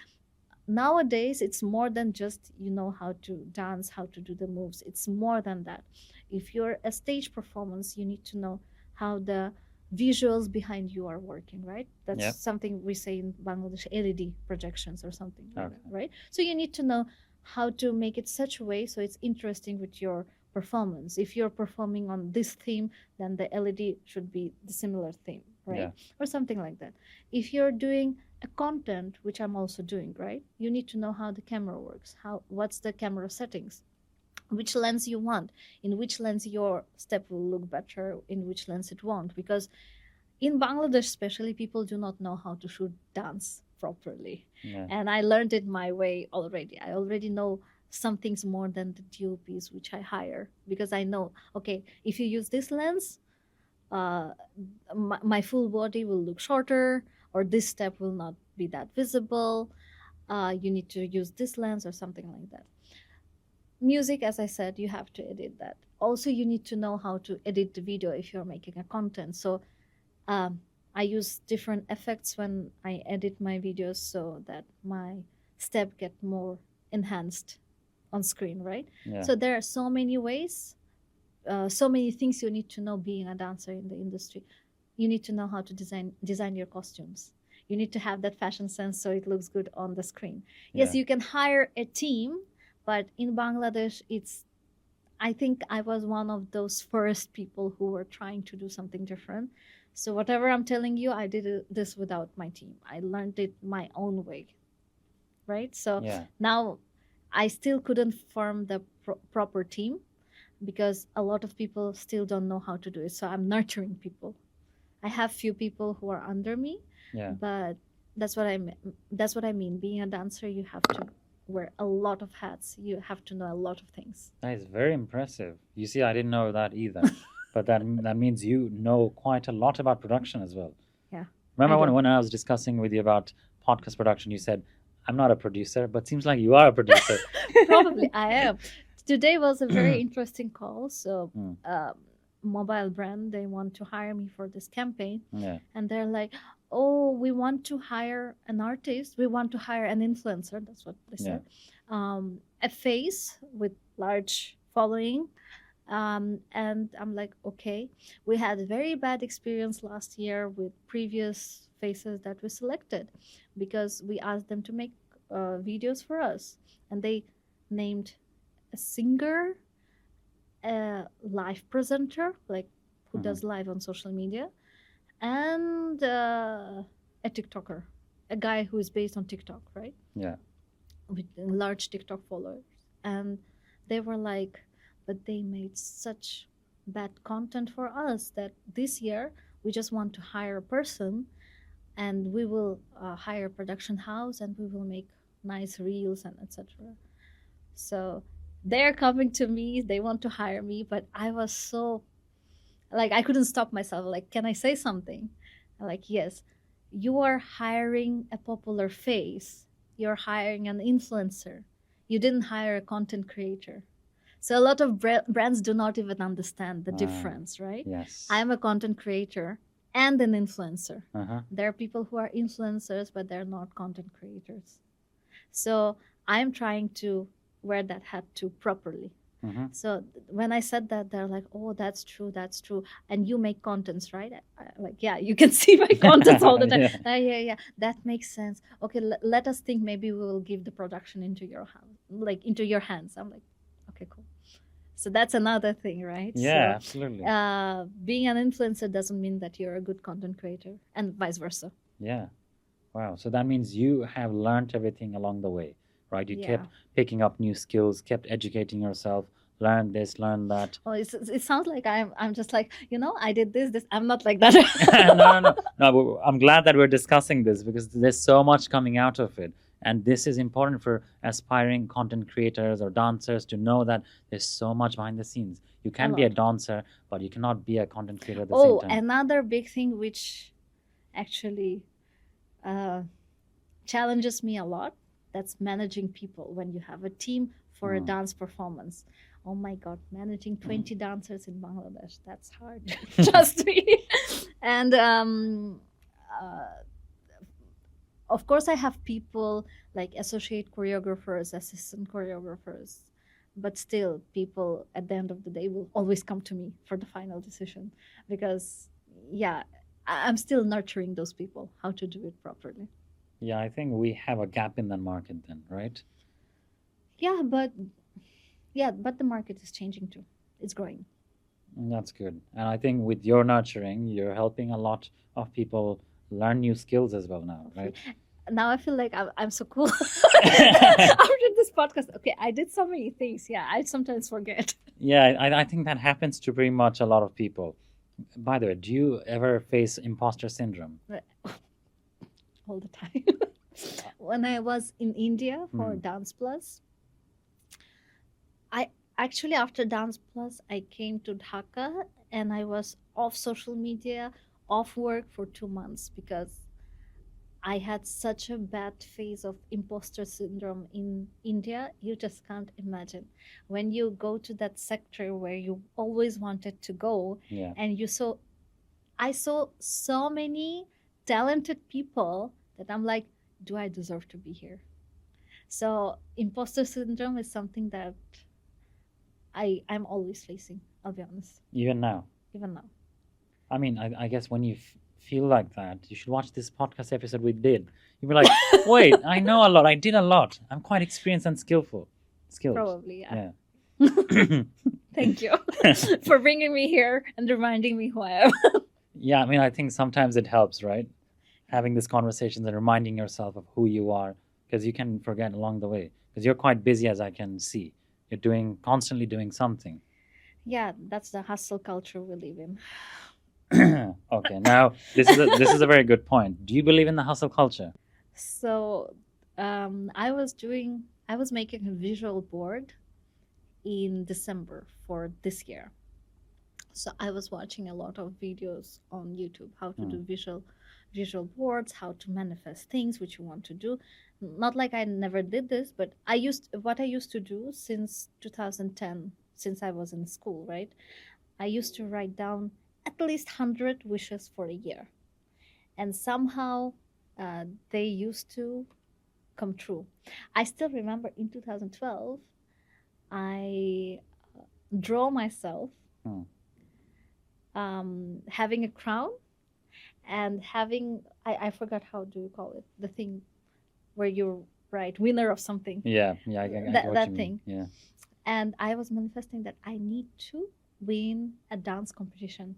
nowadays it's more than just you know how to dance, how to do the moves. It's more than that. If you're a stage performance, you need to know how the visuals behind you are working, right? That's Yep. something we say in Bangladesh, LED projections or something like Okay. that, right? So you need to know how to make it such a way so it's interesting with your performance. If you're performing on this theme, then the LED should be the similar theme, right? Yeah. Or something like that. If you're doing a content, which I'm also doing, right? You need to know how the camera works, what's the camera settings, which lens you want, in which lens your step will look better, in which lens it won't. Because in Bangladesh, especially, people do not know how to shoot dance properly. Yeah. And I learned it my way already. I already know some things more than the DOPs which I hire, because I know, okay, if you use this lens, my full body will look shorter, or this step will not be that visible. You need to use this lens or something like that. Music, as I said, you have to edit that. Also, you need to know how to edit the video if you're making a content. So I use different effects when I edit my videos so that my step get more enhanced on screen, right? Yeah. So there are so many ways, so many things you need to know being a dancer in the industry. You need to know how to design your costumes. You need to have that fashion sense so it looks good on the screen. Yes, Yeah. you can hire a team, but in Bangladesh, I think I was one of those first people who were trying to do something different. So whatever I'm telling you, I did this without my team. I learned it my own way, right? So Yeah. now I still couldn't form the proper team because a lot of people still don't know how to do it. So I'm nurturing people. I have few people who are under me, Yeah. but that's what I mean. Being a dancer, you have to wear a lot of hats. You have to know a lot of things. That is very impressive. You see, I didn't know that either. But that means you know quite a lot about production as well. Yeah. Remember I do. when I was discussing with you about podcast production, you said, I'm not a producer, but seems like you are a producer. Probably I am. Today was a very interesting call. So, Mm. mobile brand, they want to hire me for this campaign, Yeah. and they're like, "Oh, we want to hire an artist. We want to hire an influencer." That's what they said. A face with large following. And I'm like, okay, we had a very bad experience last year with previous faces that we selected because we asked them to make videos for us, and they named a singer, a live presenter, like who Mhm. does live on social media, and a TikToker, a guy who is based on TikTok, right? Yeah. With large TikTok followers. And they were like, but they made such bad content for us that this year we just want to hire a person, and we will hire a production house, and we will make nice reels and etc. So they're coming to me, they want to hire me, but I was so like, I couldn't stop myself. Like, can I say something? I'm like, yes, you are hiring a popular face, you're hiring an influencer, you didn't hire a content creator. So a lot of brands do not even understand the difference, right? Yes. I'm a content creator and an influencer. Uh-huh. There are people who are influencers, but they're not content creators. So I'm trying to wear that hat too properly. Mm-hmm. So when I said that, they're like, "Oh, that's true, and you make contents, right?" Like, yeah, you can see my contents all the time. Yeah. Yeah, that makes sense. Okay, let us think. Maybe we will give the production into your hand, like into your hands. I'm like, okay, cool. So that's another thing, right? Yeah, So, absolutely. being an influencer doesn't mean that you're a good content creator, and vice versa. Yeah. Wow. So that means you have learned everything along the way, right? You Yeah. kept picking up new skills, kept educating yourself, learn this, learn that. Oh, it sounds like I'm just like, I did this. I'm not like that. No, but I'm glad that we're discussing this because there's so much coming out of it. And this is important for aspiring content creators or dancers to know that there's so much behind the scenes. You can be a lot. dancer, but you cannot be a content creator at the same time. Another big thing which actually challenges me a lot, that's managing people when you have a team for a dance performance. Oh my God, managing 20 dancers in Bangladesh, that's hard. Trust me. And of course, I have people like associate choreographers, assistant choreographers, but still people at the end of the day will always come to me for the final decision, because yeah, I'm still nurturing those people how to do it properly. Yeah, I think we have a gap in that market then, right? Yeah, but the market is changing too. It's growing. That's good. And I think with your nurturing, you're helping a lot of people learn new skills as well now, right? Now I feel like I'm so cool after this podcast. Okay, I did so many things. Yeah, I sometimes forget. Yeah, I think that happens to pretty much a lot of people. By the way, do you ever face imposter syndrome? All the time. When I was in India for Dance Plus, I actually, after Dance Plus, I came to Dhaka and I was off social media, off work for 2 months, because I had such a bad phase of imposter syndrome in India. You just can't imagine. When you go to that sector where you always wanted to go, Yeah. and I saw so many talented people that I'm like, do I deserve to be here? So imposter syndrome is something that I'm always facing, I'll be honest, Even now. even now. I mean, I guess when you feel like that, you should watch this podcast episode we did. You'll be like, wait, I know a lot. I did a lot. I'm quite experienced and skilled. Probably, yeah. Yeah. Thank you for bringing me here and reminding me who I am. Yeah, I mean, I think sometimes it helps, right? Having these conversations and reminding yourself of who you are, because you can forget along the way. Because you're quite busy, as I can see. You're constantly doing something. Yeah, that's the hustle culture we live in. Okay, now this is a very good point. Do you believe in the hustle culture? So I was making a visual board in December for this year. So I was watching a lot of videos on YouTube, how to do visual boards, how to manifest things which you want to do. Not like I never did this, but I used to do since 2010, since I was in school, right? I used to write down at least 100 wishes for a year, and somehow they used to come true. I still remember in 2012, I draw myself having a crown and having I forgot, how do you call it, the thing where you're winner of something. Yeah, I get what that you mean. thing. Yeah. And I was manifesting that I need to win a dance competition,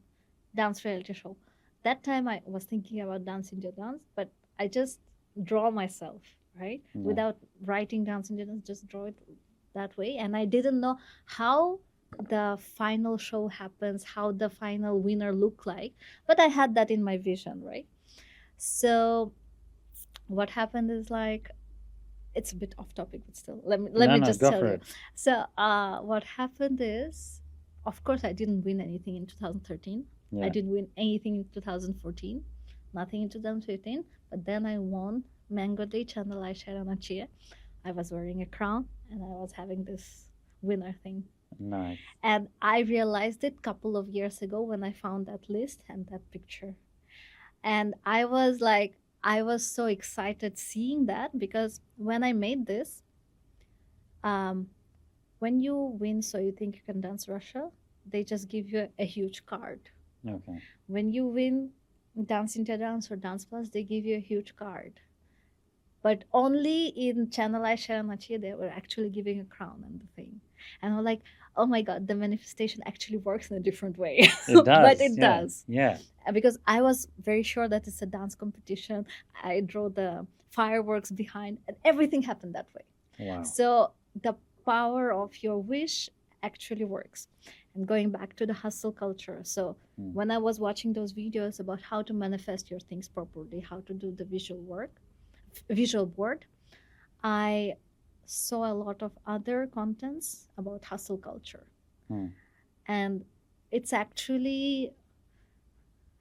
dance reality show. That time I was thinking about Dance India Dance, but I just draw myself, right? Yeah. Without writing Dance India Dance, just draw it that way. And I didn't know how the final show happens, how the final winner look like, but I had that in my vision, right? So what happened is, like, it's a bit off topic, but still, let me just go tell for you. it. So what happened is, of course, I didn't win anything in 2013. Yeah. I didn't win anything in 2014, nothing in 2015. But then I won Mango Day Channel Aishara. I was wearing a crown and I was having this winner thing. Nice. And I realized it a couple of years ago when I found that list and that picture. And I was so excited seeing that, because when I made this, when you win So You Think You Can Dance Russia, they just give you a huge card. Okay. When you win Dance India Dance or Dance Plus, they give you a huge card. But only in Channel Aishara, they were actually giving a crown and the thing. And I'm like, oh my God, the manifestation actually works in a different way. It does. But it yeah. does. Yeah. Because I was very sure that it's a dance competition. I drew the fireworks behind, and everything happened that way. Wow. So the power of your wish actually works. And going back to the hustle culture. So when I was watching those videos about how to manifest your things properly, how to do the visual board, I saw a lot of other contents about hustle culture. And it's actually,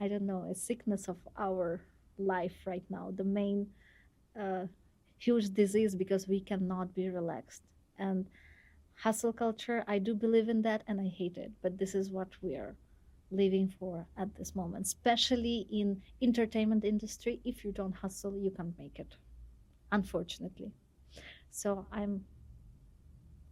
I don't know, a sickness of our life right now, the main huge disease, because we cannot be relaxed. And hustle culture, I do believe in that and I hate it, but this is what we are living for at this moment, especially in entertainment industry. If you don't hustle, you can't make it, unfortunately. So I'm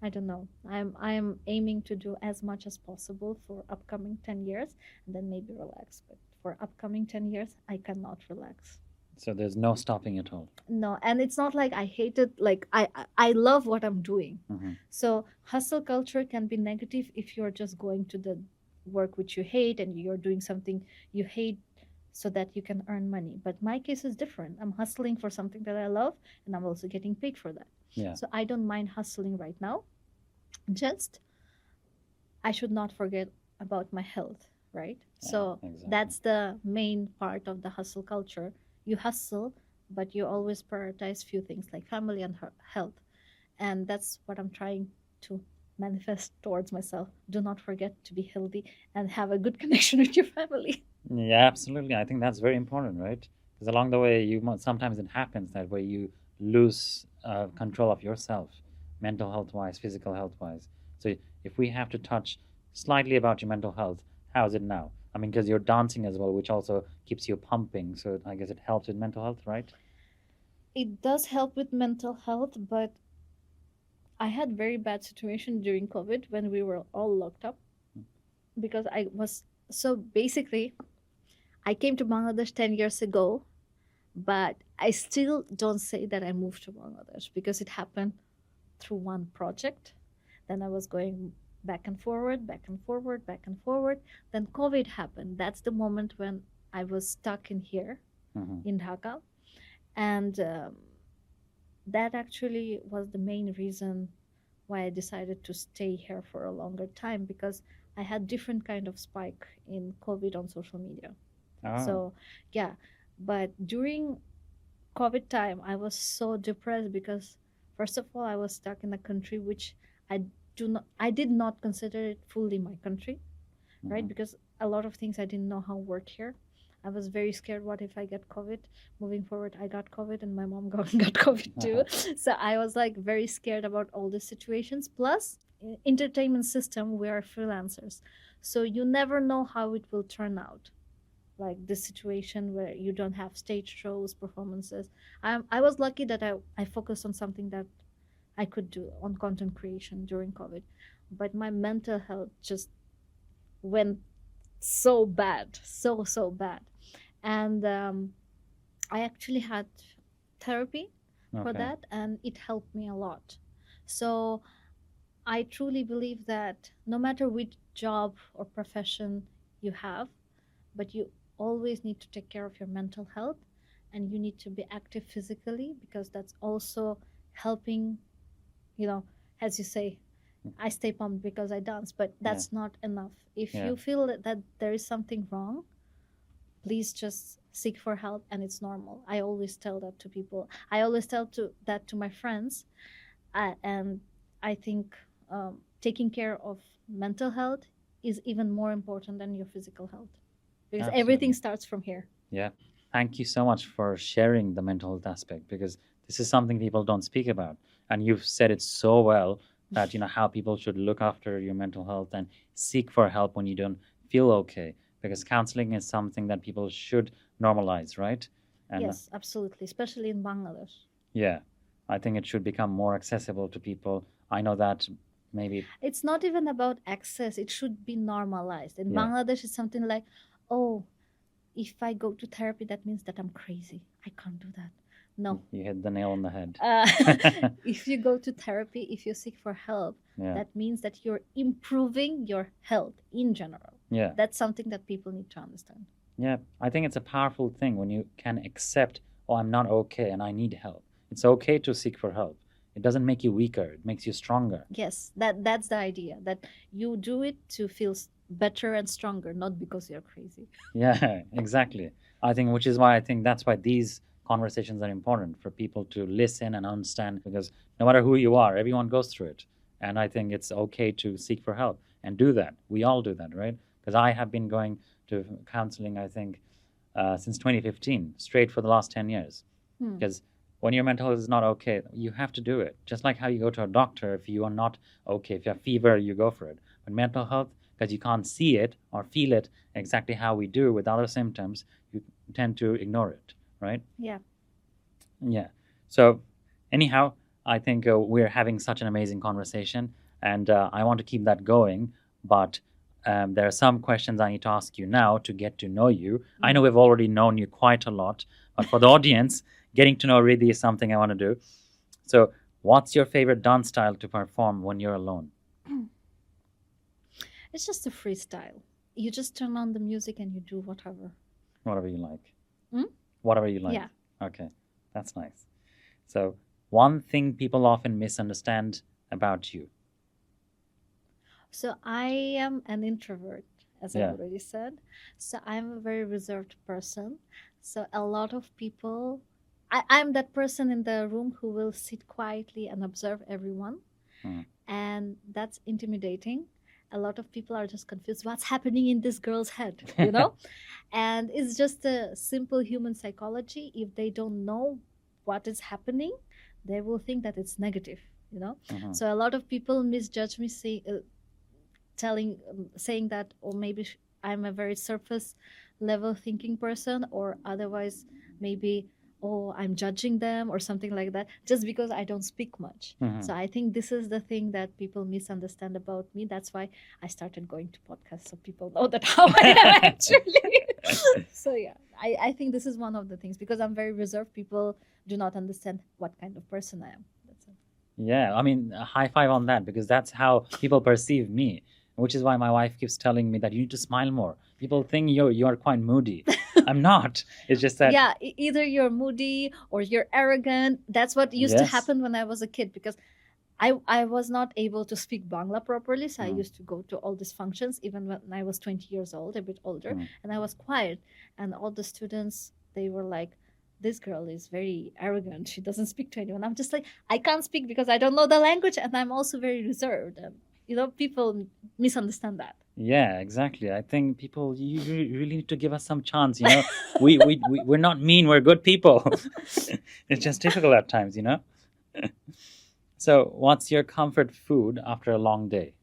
I don't know. I'm aiming to do as much as possible for upcoming 10 years and then maybe relax. But for upcoming 10 years, I cannot relax. So there's no stopping at all. No, and it's not like I hate it. Like I love what I'm doing. Mhm. So hustle culture can be negative if you're just going to the work which you hate and you're doing something you hate so that you can earn money. But my case is different. I'm hustling for something that I love and I'm also getting paid for that. Yeah. So I don't mind hustling right now. Just I should not forget about my health, right? Yeah, So exactly. that's the main part of the hustle culture. You hustle, but you always prioritize few things like family and health. And that's what I'm trying to manifest towards myself. Do not forget to be healthy and have a good connection with your family. Yeah, absolutely. I think that's very important, right? Because along the way, sometimes it happens that way you lose control of yourself, mental health wise, physical health wise. So if we have to touch slightly about your mental health, how's it now? I mean, because you're dancing as well, which also keeps you pumping. So I guess it helps with mental health, right? It does help with mental health, but I had very bad situation during COVID when we were all locked up because I was so basically I came to Bangladesh 10 years ago, but I still don't say that I moved to Bangladesh because it happened through one project. Then I was going back and forward, back and forward, back and forward. Then COVID happened. That's the moment when I was stuck in here Mhm. in Dhaka. And that actually was the main reason why I decided to stay here for a longer time because I had different kind of spike in COVID on social media. Oh, So yeah, but during COVID time, I was so depressed because first of all, I was stuck in a country which I did not consider it fully my country, right? mhm. Because a lot of things I didn't know how work here. I was very scared. What if I get COVID? Moving forward, I got COVID and my mom got COVID too. So I was like very scared about all the situations. Plus, entertainment system, we are freelancers, so you never know how it will turn out. Like this situation where you don't have stage shows, performances. I was lucky that I focused on something that I could do on content creation during COVID, but my mental health just went so bad, so bad. And I actually had therapy for Okay. that, and it helped me a lot. So I truly believe that no matter which job or profession you have, but you always need to take care of your mental health and you need to be active physically because that's also helping, you know, as you say, I stay pumped because I dance, but that's not enough. If Yeah. you feel that there is something wrong, please just seek for help and it's normal. I always tell that to people. I always tell that to my friends. And I think taking care of mental health is even more important than your physical health because Absolutely. everything starts from here. Yeah. Thank you so much for sharing the mental health aspect because this is something people don't speak about. And you've said it so well that, how people should look after your mental health and seek for help when you don't feel okay. Because counseling is something that people should normalize, right? And Yes, absolutely, especially in Bangladesh. yeah, I think it should become more accessible to people. I know that maybe, It's not even about access, it should be normalized. In yeah, Bangladesh, it's something like, oh, if I go to therapy, that means that I'm crazy. I can't do that. No. you hit the nail on the head. If you go to therapy, if you seek for help, Yeah. that means that you're improving your health in general. Yeah. That's something that people need to understand. Yeah, I think it's a powerful thing when you can accept, oh, I'm not okay and I need help. It's okay to seek for help. It doesn't make you weaker, it makes you stronger. Yes, that's the idea, that you do it to feel better and stronger, not because you're crazy. Yeah, exactly. Which is why I think that's why these conversations are important for people to listen and understand because no matter who you are, everyone goes through it. And I think it's okay to seek for help and do that. We all do that, right? Because I have been going to counseling, I think, since 2015, straight for the last 10 years. Because when your mental health is not okay, you have to do it. Just like how you go to a doctor if you are not okay. If you have fever, you go for it. But mental health, because you can't see it or feel it exactly how we do with other symptoms, you tend to ignore it, right? Yeah. Yeah. So anyhow, I think we're having such an amazing conversation, and I want to keep that going. But there are some questions I need to ask you now to get to know you. I know we've already known you quite a lot, but for the audience, getting to know Ridy is something I want to do. So, what's your favorite dance style to perform when you're alone? It's just a freestyle. You just turn on the music and you do whatever. Whatever you like. Hmm? Whatever you like. Yeah. Okay, that's nice. So, one thing people often misunderstand about you. So I am an introvert, as I Yeah. already said. So I'm a very reserved person. So a lot of people, I'm that person in the room who will sit quietly and observe everyone. Hmm. And that's intimidating. A lot of people are just confused. What's happening in this girl's head, you know? And it's just a simple human psychology. If they don't know what is happening, they will think that it's negative, you know? Mhm. So a lot of people misjudge me, saying that, or maybe I'm a very surface level thinking person, or otherwise maybe, oh, I'm judging them or something like that, just because I don't speak much. Mhm. So I think this is the thing that people misunderstand about me. That's why I started going to podcasts, so people know that how I am actually. So yeah, I think this is one of the things, because I'm very reserved. People do not understand what kind of person I am. That's it. Yeah, I mean, a high five on that, because that's how people perceive me, which is why my wife keeps telling me that you need to smile more. People think you're quite moody. I'm not. It's just that Yeah, either you're moody or you're arrogant. That's what used to Yes. happen when I was a kid, because I was not able to speak Bangla properly, so I Mm. used to go to all these functions even when I was 20 years old, a bit older, Mm. and I was quiet, and all the students, they were like, this girl is very arrogant, she doesn't speak to anyone. I'm just like, I can't speak because I don't know the language, and I'm also very reserved, and people misunderstand that. Yeah, exactly. I think people, you really need to give us some chance. We're not mean. We're good people. It's just difficult at times. So, what's your comfort food after a long day?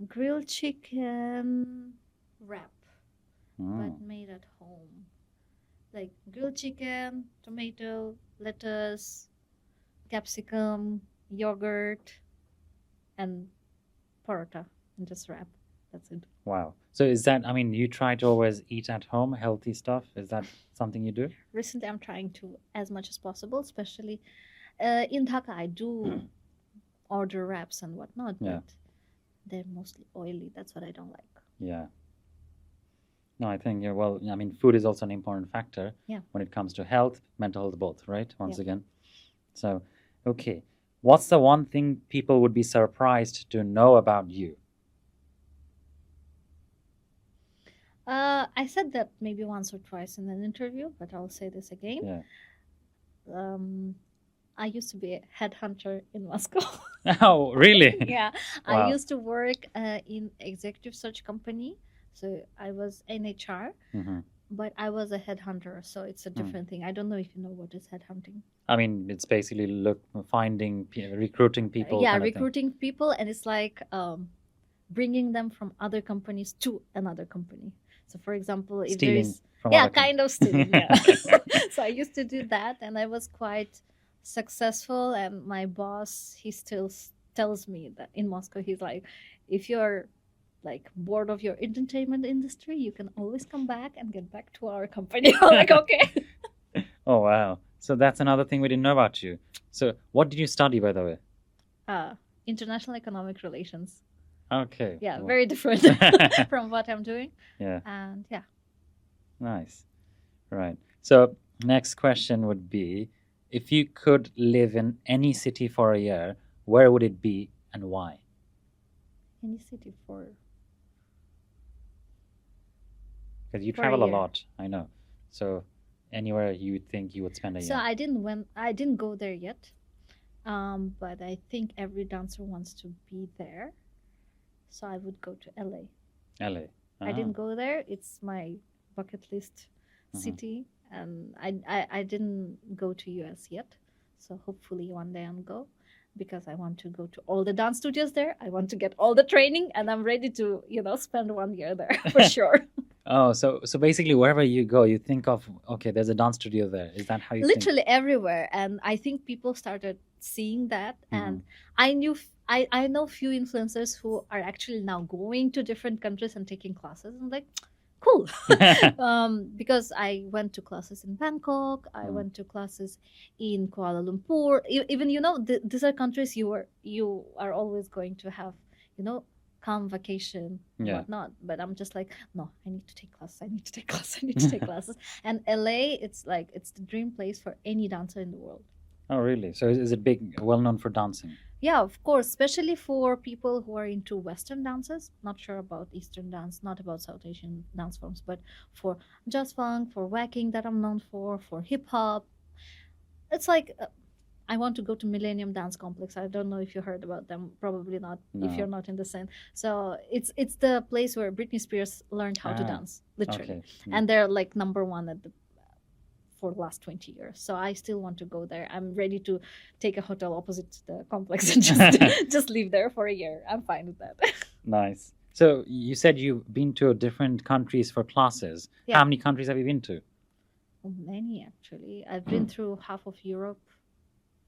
Grilled chicken wrap, Mm. but made at home. Like grilled chicken, tomato, lettuce, capsicum, yogurt, and paratha, and just wrap. That's it. Wow. So, is that, I mean, you try to always eat at home, healthy stuff? Is that something you do? Recently, I'm trying to as much as possible, especially in Dhaka. I do order wraps and whatnot, Yeah. but they're mostly oily. That's what I don't like. Yeah. No, I think, well, I mean, food is also an important factor Yeah. when it comes to health, mental health, both, right? Once Yeah. again. So, okay. What's the one thing people would be surprised to know about you? I said that maybe once or twice in an interview, but I'll say this again. Yeah. I used to be a headhunter in Moscow. Oh, really? Yeah, Wow. I used to work in executive search company, so I was in HR, Mhm. but I was a headhunter, so it's a different thing. I don't know if you know what is headhunting. I mean, it's basically recruiting people. Yeah, kind of thing. recruiting people, and it's like bringing them from other companies to another company. So, for example, if Stealing there's from yeah, other com- kind of stealing. Yeah. So I used to do that, and I was quite successful. And my boss, he still tells me that in Moscow, he's like, if you're like bored of your entertainment industry, you can always come back and get back to our company. I'm like, okay. Oh, wow. So that's another thing we didn't know about you. So, what did you study, by the way? International economic relations. Okay. Yeah, Well, very different from what I'm doing. yeah. And yeah. Nice. Right. So, next question would be, if you could live in any city for a year, where would it be and why? Any city for Because you For a travel a year. lot, I know. So, anywhere you think you would spend a So year. I didn't go there yet, but I think every dancer wants to be there. So I would go to LA. LA. I didn't go there. It's my bucket list Mhm. city, and I didn't go to US yet. So hopefully one day I'll go, because I want to go to all the dance studios there. I want to get all the training, and I'm ready to spend 1 year there for sure. Oh, so basically wherever you go, you think of, okay, there's a dance studio there. Is that how you think? Literally everywhere, and I think people started seeing that. And I know few influencers who are actually now going to different countries and taking classes. I'm like, cool. Because I went to classes in Bangkok, I went to classes in Kuala Lumpur. Even these are countries you are always going to have, calm vacation and Yeah. whatnot. But I'm just like, no, I need to take classes, I need to take classes, I need to take classes. And LA, it's the dream place for any dancer in the world. Oh, really? So is it big, well known for dancing? Yeah, of course, especially for people who are into Western dances. Not sure about Eastern dance, not about South Asian dance forms, but for jazz funk, for whacking that I'm known for hip hop. It's like I want to go to Millennium Dance Complex. I don't know if you heard about them. Probably not, if No. you're not in the scene. So it's the place where Britney Spears learned how to dance, literally. Okay. And they're like number one for the last 20 years. So I still want to go there. I'm ready to take a hotel opposite the complex and just live there for a year. I'm fine with that. Nice. So you said you've been to different countries for classes. Yeah. How many countries have you been to? Many, actually. I've been through half of Europe.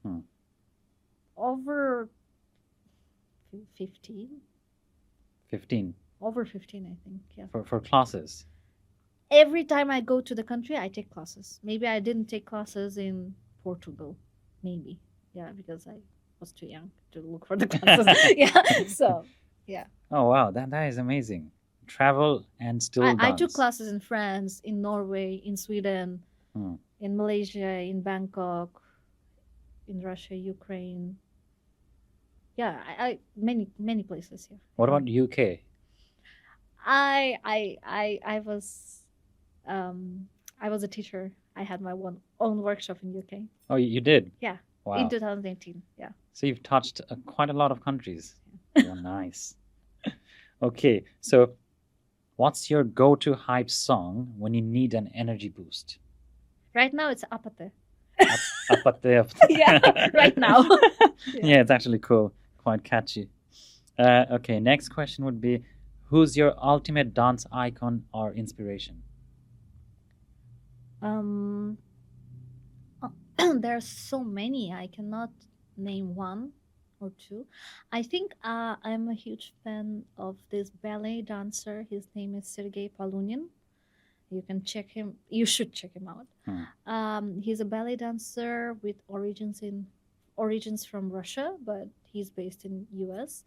Hmm. Over 15. 15 Over 15, I think. Yeah. for classes. Every time I go to the country, I take classes. Maybe I didn't take classes in Portugal. Maybe. Yeah, because I was too young to look for the classes. Yeah. So, yeah. Oh wow, that is amazing. Travel and still I dance. took classes in France, in Norway, in Sweden, Hmm. in Malaysia, in Bangkok, in Russia, Ukraine. Yeah, I many places here. What about UK? I was a teacher. I had my own workshop in UK. Oh, you did? Yeah. Wow. In 2018. Yeah. So you've touched quite a lot of countries. Oh, nice. Okay, so what's your go-to hype song when you need an energy boost? Right now it's Apate. Apate. Yeah, right now. Yeah, it's actually cool. Quite catchy. Okay, next question would be, who's your ultimate dance icon or inspiration? There are so many. I cannot name one or two. I think I'm a huge fan of this ballet dancer. His name is Sergei Palunin. You can check him. You should check him out. He's a ballet dancer with origins from Russia, but he's based in US,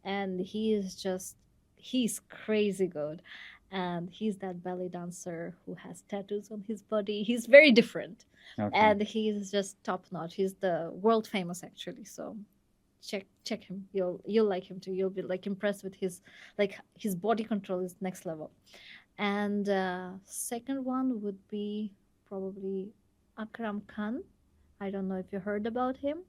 and he's crazy good. And he's that ballet dancer who has tattoos on his body. He's very different. Okay. And he's just top notch. He's the world famous, actually. So check him. You'll like him too. You'll be like impressed with his body control is next level. And second one would be probably Akram Khan. I don't know if you heard about him.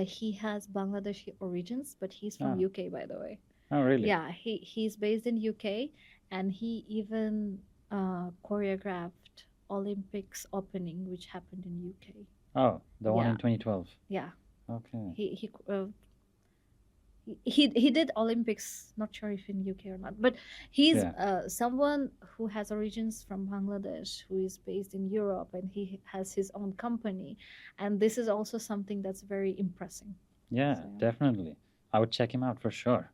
He has Bangladeshi origins, but he's from UK, by the way. Oh, really? Yeah, he's based in UK, and he even choreographed Olympics opening, which happened in UK. Oh, the one Yeah. in 2012. Yeah, Okay. he did Olympics. Not sure if in UK or not, but he's Yeah. Someone who has origins from Bangladesh, who is based in Europe, and he has his own company. And this is also something that's very impressive. Yeah, So, yeah. definitely. I would check him out for sure.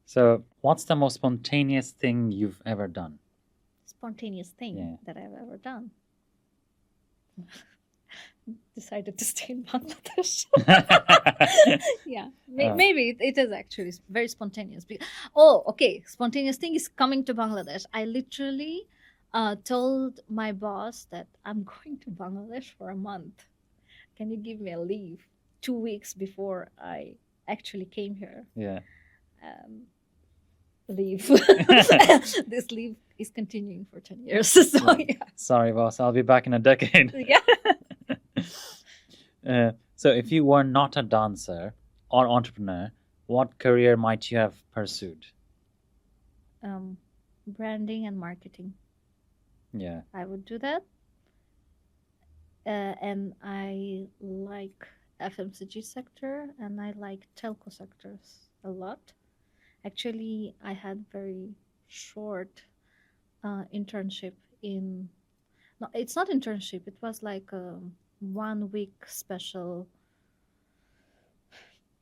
So, what's the most spontaneous thing you've ever done? Spontaneous thing Yeah. that I've ever done. Decided to stay in Bangladesh. Yeah, maybe it is actually very spontaneous. Okay, spontaneous thing is coming to Bangladesh. I literally told my boss that I'm going to Bangladesh for a month. Can you give me a leave? 2 weeks before I actually came here. Yeah. Leave. This leave is continuing for 10 years. So yeah. Sorry, boss. I'll be back in a decade. Yeah. So, if you were not a dancer or entrepreneur, what career might you have pursued? Branding and marketing. Yeah. I would do that. And I like FMCG sector, and I like telco sectors a lot. Actually, I had very short internship in. No, it's not internship. It was like a 1 week special.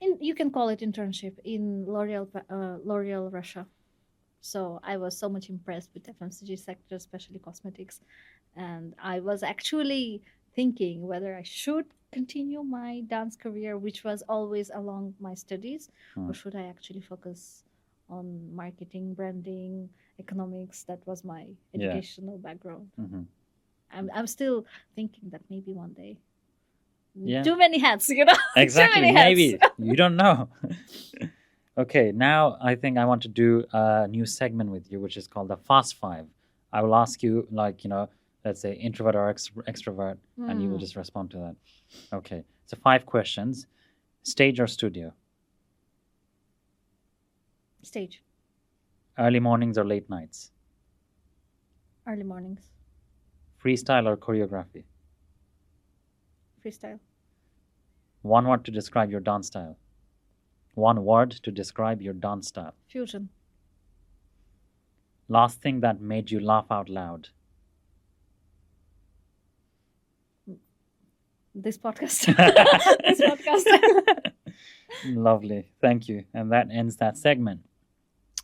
You can call it internship in L'Oreal Russia. So I was so much impressed with FMCG sector, especially cosmetics, and I was actually thinking whether I should continue my dance career, which was always along my studies, or should I actually focus on marketing, branding, economics. That was my educational background. I'm still thinking that maybe one day. Too many hats, Exactly. Too many hats. Maybe you don't know. Okay, now I think I want to do a new segment with you, which is called the Fast Five. I will ask you, let's say introvert or extrovert, and you will just respond to that. Okay, so 5 questions. Stage or studio? Stage. Early mornings or late nights? Early mornings. Freestyle or choreography? Freestyle. One word to describe your dance style. One word to describe your dance style. Fusion. Last thing that made you laugh out loud. This podcast. This podcast. Lovely. Thank you. And that ends that segment.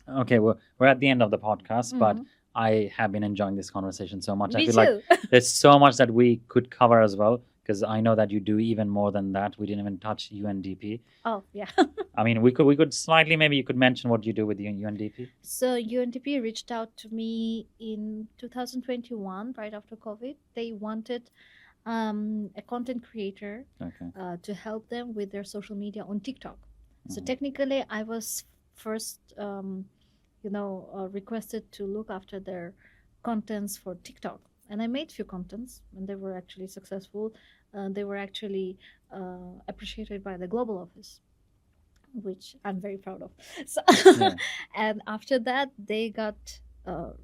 Okay, well, we're at the end of the podcast, but I have been enjoying this conversation so much. Me I feel too. like there's so much that we could cover as well, because I know that you do even more than that. We didn't even touch UNDP. Oh, yeah. I mean, we could slightly, maybe you could mention what you do with the UNDP. So UNDP reached out to me in 2021, right after COVID. They wanted a content creator to help them with their social media on TikTok. So technically, I was first, requested to look after their contents for TikTok, and I made few contents, and they were actually successful. They were actually appreciated by the global office, which I'm very proud of. So, and after that, they got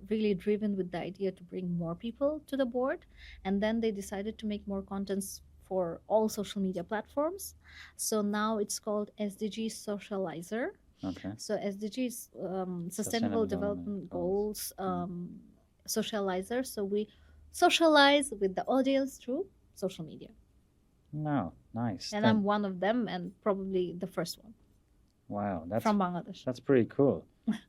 really driven with the idea to bring more people to the board, and then they decided to make more contents for all social media platforms. So now it's called SDG Socializer. Okay. So SDG is Sustainable Development Goals Socializer. So we socialize with the audience through social media. No, nice. And I'm one of them, and probably the first one. Wow, that's from Bangladesh. That's pretty cool.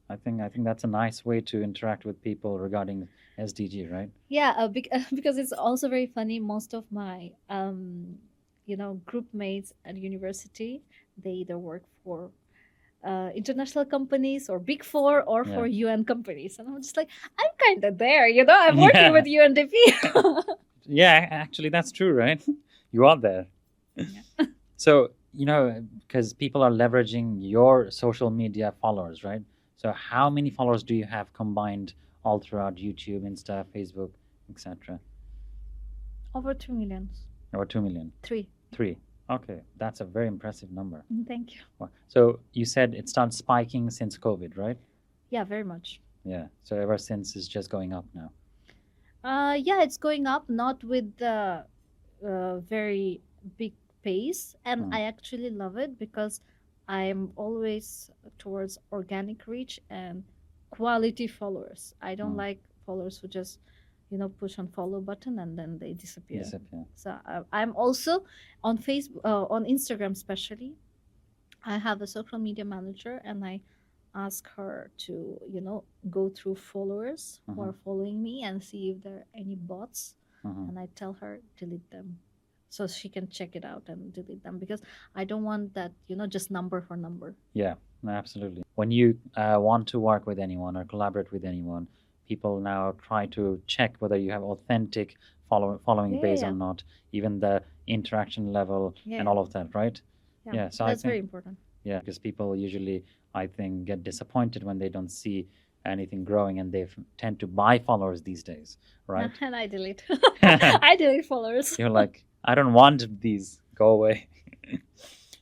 I think that's a nice way to interact with people regarding SDG, right? Yeah, because it's also very funny. Most of my group mates at university, they either work for international companies or Big Four or for UN companies, and I'm just like, I'm kind of there, I'm working with UNDP. Yeah, actually, that's true, right? You are there. Yeah. So, because people are leveraging your social media followers, right? So how many followers do you have combined all throughout YouTube, Insta, Facebook, etc.? Over 2 million. Over 2 million? 3. Okay, that's a very impressive number. Thank you. Wow. So you said it started spiking since COVID, right? Yeah, very much. Yeah, so ever since it's just going up now. Yeah, it's going up, not with the very big pace, and I actually love it because I'm always towards organic reach and quality followers. I don't like followers who just push on follow button and then they disappear. So I'm also on Facebook, on Instagram especially. I have a social media manager, and I ask her to go through followers who are following me and see if there are any bots, and I tell her delete them, so she can check it out and delete them, because I don't want that just number for number. Yeah, absolutely. When you want to work with anyone or collaborate with anyone, people now try to check whether you have authentic following base or not, even the interaction level and all of that, right? Yeah, so that's very important. Yeah, because people usually, I think, get disappointed when they don't see anything growing, and they tend to buy followers these days, right? And I delete. I delete followers. You're like, I don't want these. Go away.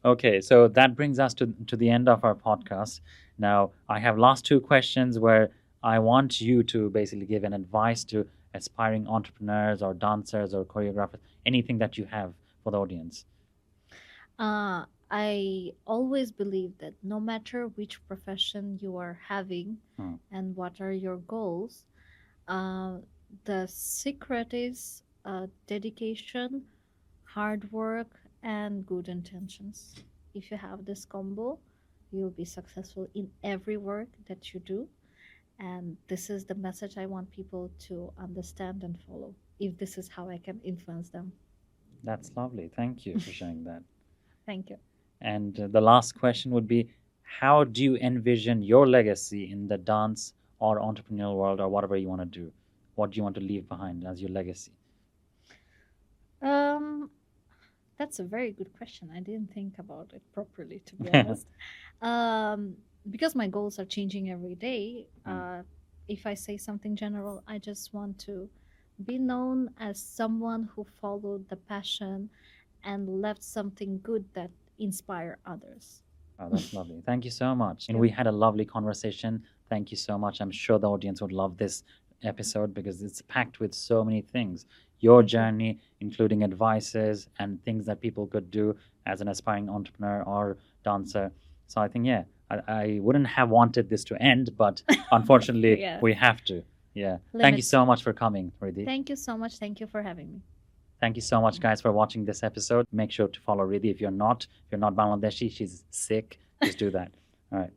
Okay, so that brings us to the end of our podcast. Now, I have last 2 questions where I want you to basically give an advice to aspiring entrepreneurs or dancers or choreographers, anything that you have for the audience. I always believe that no matter which profession you are having and what are your goals, The secret is dedication, hard work, and good intentions. If you have this combo, you'll be successful in every work that you do. And this is the message I want people to understand and follow, if this is how I can influence them. That's lovely. Thank you for sharing that. Thank you. And the last question would be, how do you envision your legacy in the dance or entrepreneurial world or whatever you want to do? What do you want to leave behind as your legacy? Um, that's a very good question. I didn't think about it properly, to be honest. Because my goals are changing every day. If I say something general, I just want to be known as someone who followed the passion and left something good that inspire others. Oh, that's lovely. Thank you so much. And Sure. we had a lovely conversation. Thank you so much. I'm sure the audience would love this episode because it's packed with so many things. Your Thank you. journey, including advices and things that people could do as an aspiring entrepreneur or dancer. So I think, yeah, I wouldn't have wanted this to end, but unfortunately, Yeah. we have to. Yeah. Thank you Limits. so much for coming, Ridy. Thank you so much. Thank you for having me. Thank you so much, guys, for watching this episode. Make sure to follow Ridy if you're not Bangladeshi, she's sick. Just do that. All right.